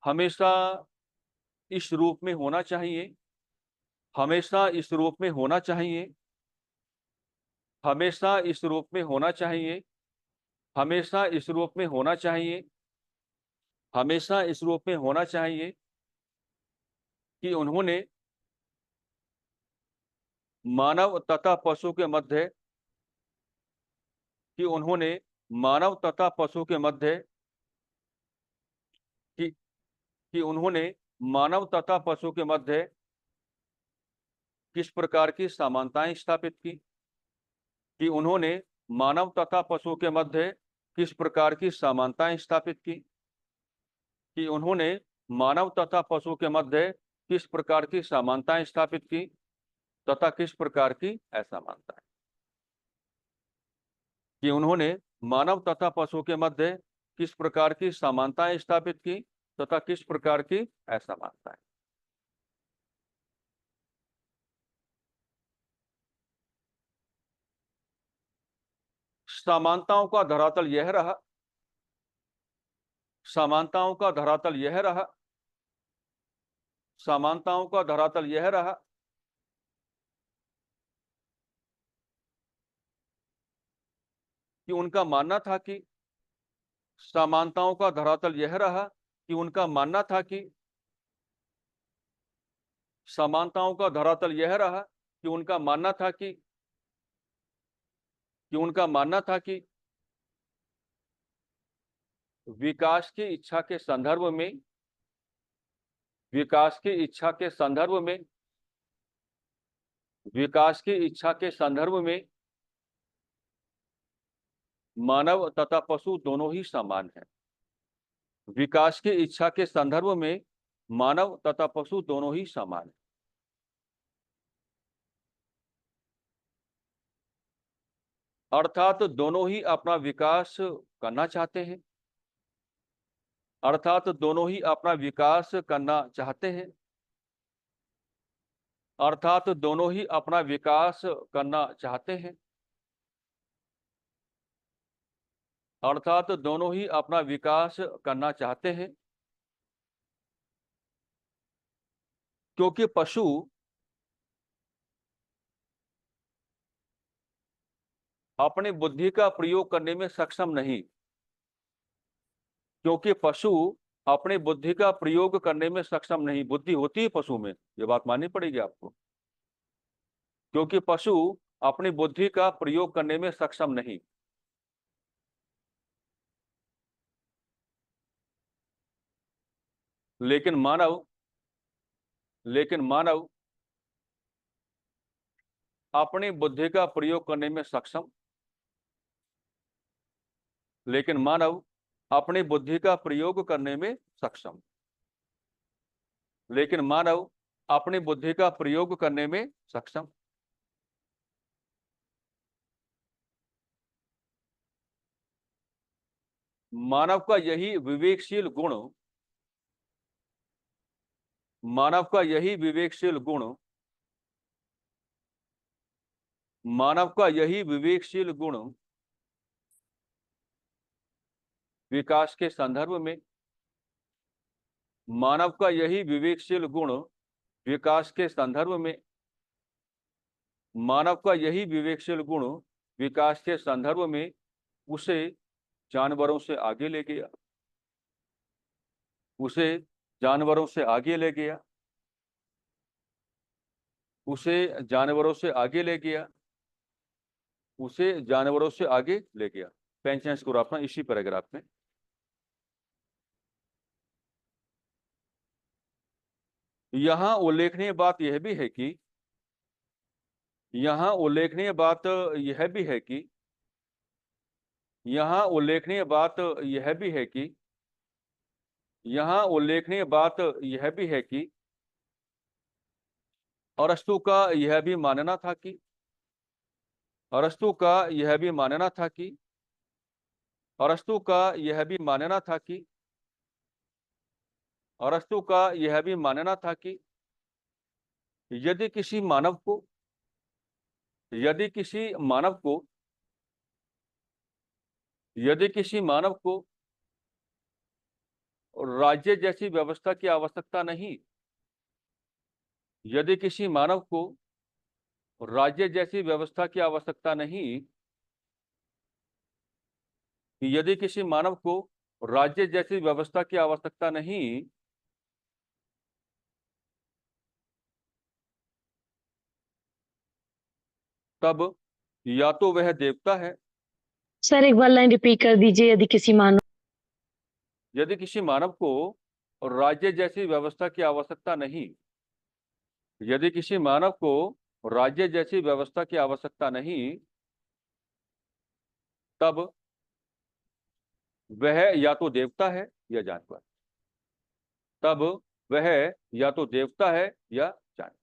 हमेशा इस रूप में होना चाहिए, हमेशा इस रूप में होना चाहिए, हमेशा इस रूप में होना चाहिए, हमेशा इस रूप में होना चाहिए, हमेशा इस रूप में होना चाहिए, कि उन्होंने मानव तथा पशु के मध्य, कि उन्होंने मानव तथा पशु के मध्य, कि कि उन्होंने मानव तथा पशु के मध्य किस प्रकार की समानताएं स्थापित की, कि उन्होंने मानव तथा पशु के मध्य किस प्रकार की समानताएं स्थापित की, कि उन्होंने मानव तथा पशु के मध्य किस प्रकार की समानताएं स्थापित की, तथा किस प्रकार की असमानताएं, कि उन्होंने मानव तथा पशु के मध्य किस प्रकार की समानताएं स्थापित की, तथा किस प्रकार की असमानताएं। समानताओं का धरातल यह रहा, समानताओं का धरातल यह रहा, समानताओं का धरातल यह रहा, कि उनका मानना था कि, समानताओं का धरातल यह रहा कि उनका मानना था कि, समानताओं का धरातल यह रहा कि उनका मानना था कि उनका मानना था कि विकास की इच्छा के संदर्भ में, विकास की इच्छा के संदर्भ में, विकास की इच्छा के संदर्भ में मानव तथा पशु दोनों ही समान हैं। विकास की इच्छा के संदर्भ में मानव तथा पशु दोनों ही समान हैं। अर्थात दोनों ही अपना विकास करना चाहते हैं, अर्थात दोनों ही अपना विकास करना चाहते हैं, अर्थात दोनों ही अपना विकास करना चाहते हैं, अर्थात दोनों ही अपना विकास करना चाहते हैं, क्योंकि पशु अपनी बुद्धि का प्रयोग करने में सक्षम नहीं, क्योंकि पशु अपनी बुद्धि का प्रयोग करने में सक्षम नहीं, बुद्धि होती है पशु में, ये बात माननी पड़ेगी आपको, क्योंकि पशु अपनी बुद्धि का प्रयोग करने में सक्षम नहीं। लेकिन मानव, लेकिन मानव अपनी बुद्धि का प्रयोग करने में सक्षम, लेकिन मानव अपनी बुद्धि का प्रयोग करने में सक्षम, लेकिन मानव अपनी बुद्धि का प्रयोग करने में सक्षम। मानव का यही विवेकशील गुण, मानव का यही विवेकशील गुण मानव का यही विवेकशील गुण विकास के संदर्भ में, मानव का यही विवेकशील गुण विकास के संदर्भ में, मानव का यही विवेकशील गुण विकास के संदर्भ में उसे जानवरों से आगे ले गया, उसे जानवरों से आगे ले गया, उसे जानवरों से आगे ले गया, उसे जानवरों से आगे ले गया। पेंशन स्कोर अपना इसी पैराग्राफ में। यहां उल्लेखनीय बात यह भी है कि यहां उल्लेखनीय बात यह भी है कि यहां उल्लेखनीय बात यह भी है कि यहां उल्लेखनीय बात यह भी है कि अरस्तु का यह भी मानना था कि अरस्तु का यह भी मानना था कि अरस्तु का यह भी मानना था कि अरस्तु का यह भी मानना था कि यदि किसी मानव को यदि किसी मानव को यदि किसी मानव को राज्य जैसी व्यवस्था की आवश्यकता नहीं, यदि किसी मानव को राज्य जैसी व्यवस्था की आवश्यकता नहीं, यदि किसी मानव को राज्य जैसी व्यवस्था की आवश्यकता नहीं, तब या तो वह देवता है, सर एक बार लाइन रिपीट कर दीजिए। यदि किसी मानव को राज्य जैसी व्यवस्था की आवश्यकता नहीं, यदि किसी मानव को राज्य जैसी व्यवस्था की आवश्यकता नहीं, तब वह या तो देवता है या जानवर, तब वह या तो देवता है या जानवर।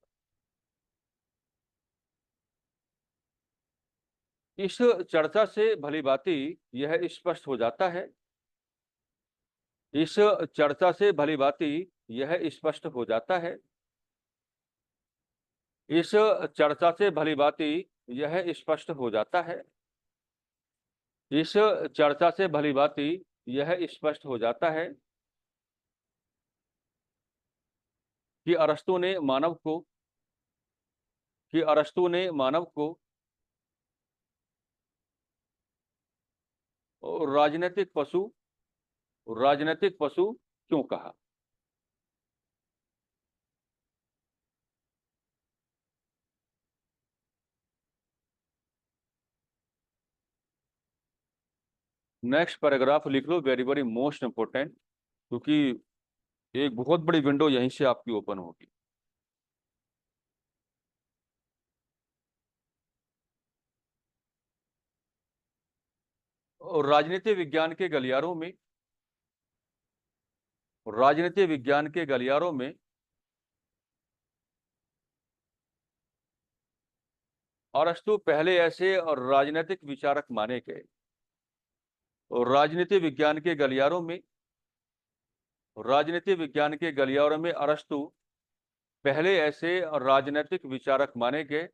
इस चर्चा से भलीभांति यह स्पष्ट हो जाता है, इस चर्चा से भलीभांति यह स्पष्ट हो जाता है, इस चर्चा से भलीभांति यह स्पष्ट हो जाता है, इस चर्चा से भलीभांति यह स्पष्ट हो जाता है कि अरस्तु ने मानव को कि अरस्तु ने मानव को राजनीतिक पशु क्यों कहा। नेक्स्ट पैराग्राफ लिख लो, वेरी वेरी मोस्ट इंपोर्टेंट, क्योंकि एक बहुत बड़ी विंडो यहीं से आपकी ओपन होगी। और राजनीति विज्ञान के गलियारों में राजनीति विज्ञान के गलियारों में अरस्तु पहले ऐसे और राजनीतिक विचारक माने गए, और राजनीति विज्ञान के गलियारों में राजनीति विज्ञान के गलियारों में अरस्तु पहले ऐसे और राजनीतिक विचारक माने गए,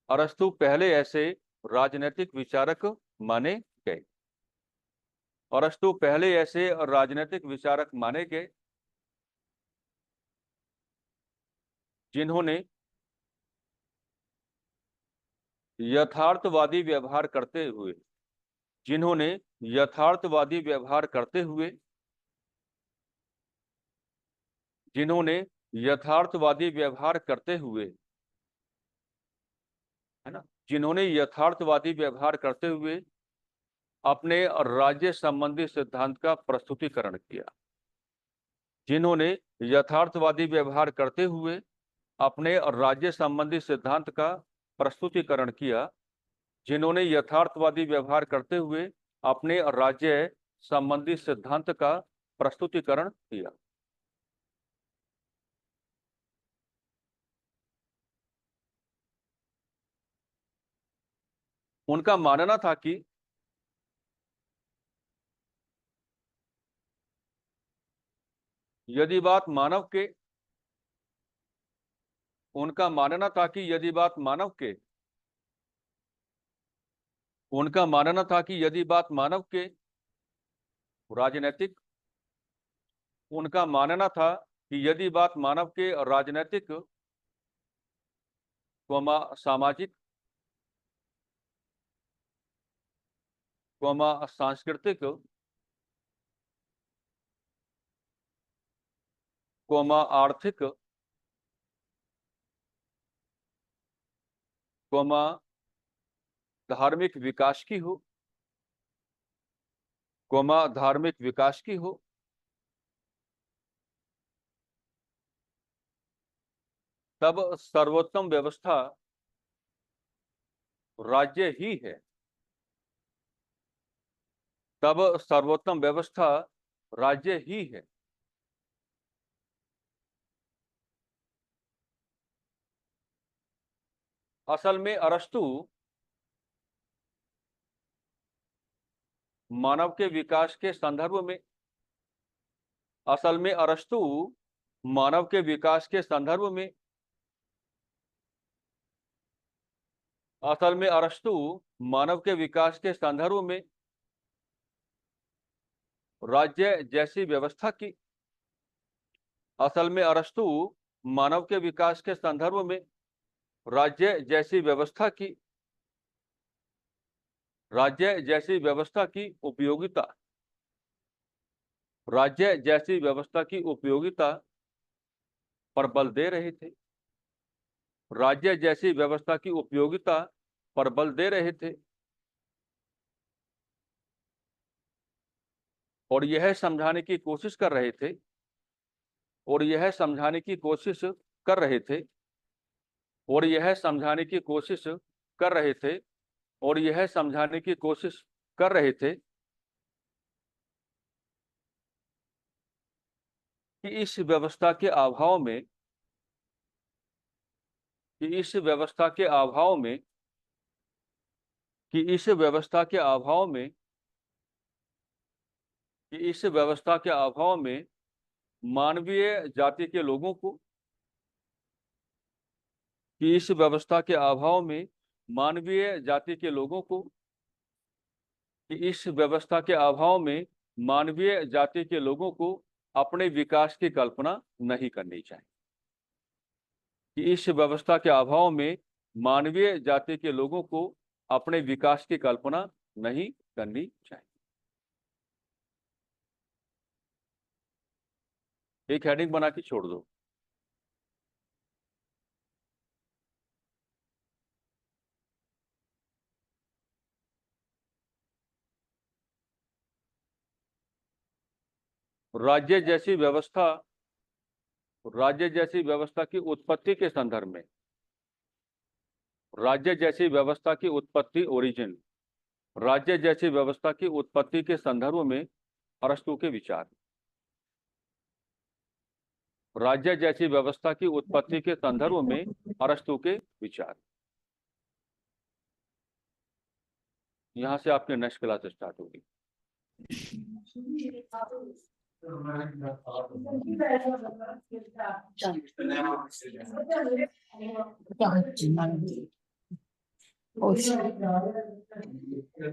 अरस्तु पहले ऐसे राजनीतिक विचारक माने गए, अरस्तु पहले ऐसे और राजनीतिक विचारक माने गए जिन्होंने यथार्थवादी व्यवहार करते हुए जिन्होंने यथार्थवादी व्यवहार करते हुए जिन्होंने यथार्थवादी व्यवहार करते हुए है ना, जिन्होंने यथार्थवादी व्यवहार करते हुए अपने राज्य संबंधी सिद्धांत का प्रस्तुतिकरण किया, जिन्होंने यथार्थवादी व्यवहार करते हुए अपने राज्य संबंधी सिद्धांत का प्रस्तुतिकरण किया, जिन्होंने यथार्थवादी व्यवहार करते हुए अपने राज्य संबंधी सिद्धांत का प्रस्तुतिकरण किया। उनका मानना था कि यदि बात मानव के उनका मानना था कि यदि बात मानव के उनका मानना था कि यदि बात मानव के राजनीतिक उनका मानना था कि यदि बात मानव के राजनीतिक सामाजिक सांस्कृतिक आर्थिक धार्मिक विकास की हो धार्मिक विकास की हो तब सर्वोत्तम व्यवस्था राज्य ही है। तब सर्वोत्तम व्यवस्था राज्य ही है। असल में अरस्तु मानव के विकास के संदर्भ में असल में अरस्तु मानव के विकास के संदर्भ में असल में अरस्तु मानव के विकास के संदर्भ में राज्य जैसी व्यवस्था की असल में अरस्तु मानव के विकास के संदर्भ में राज्य जैसी व्यवस्था की राज्य जैसी व्यवस्था की उपयोगिता राज्य जैसी व्यवस्था की उपयोगिता पर बल दे रहे थे। राज्य जैसी व्यवस्था की उपयोगिता पर बल दे रहे थे और यह समझाने की कोशिश कर रहे थे और यह समझाने की कोशिश कर रहे थे और यह समझाने की कोशिश कर रहे थे और यह समझाने की कोशिश कर रहे थे कि इस व्यवस्था के अभाव में कि इस व्यवस्था के अभाव में कि इस व्यवस्था के अभाव में कि इस व्यवस्था के अभाव में मानवीय जाति के लोगों को कि इस व्यवस्था के अभाव में मानवीय जाति के लोगों को कि इस व्यवस्था के अभाव में मानवीय जाति के लोगों को अपने विकास की कल्पना नहीं करनी चाहिए कि इस व्यवस्था के अभाव में मानवीय जाति के लोगों को अपने विकास की कल्पना नहीं करनी चाहिए। एक हेडिंग बना के छोड़ दो। राज्य जैसी व्यवस्था की उत्पत्ति के संदर्भ में राज्य जैसी व्यवस्था की उत्पत्ति ओरिजिन राज्य जैसी व्यवस्था की उत्पत्ति के संदर्भ में अरस्तु के विचार राज्य जैसी व्यवस्था की उत्पत्ति के संदर्भ में अरस्तु के विचार। यहां से आपकी नेक्स्ट क्लास स्टार्ट होगी। क्या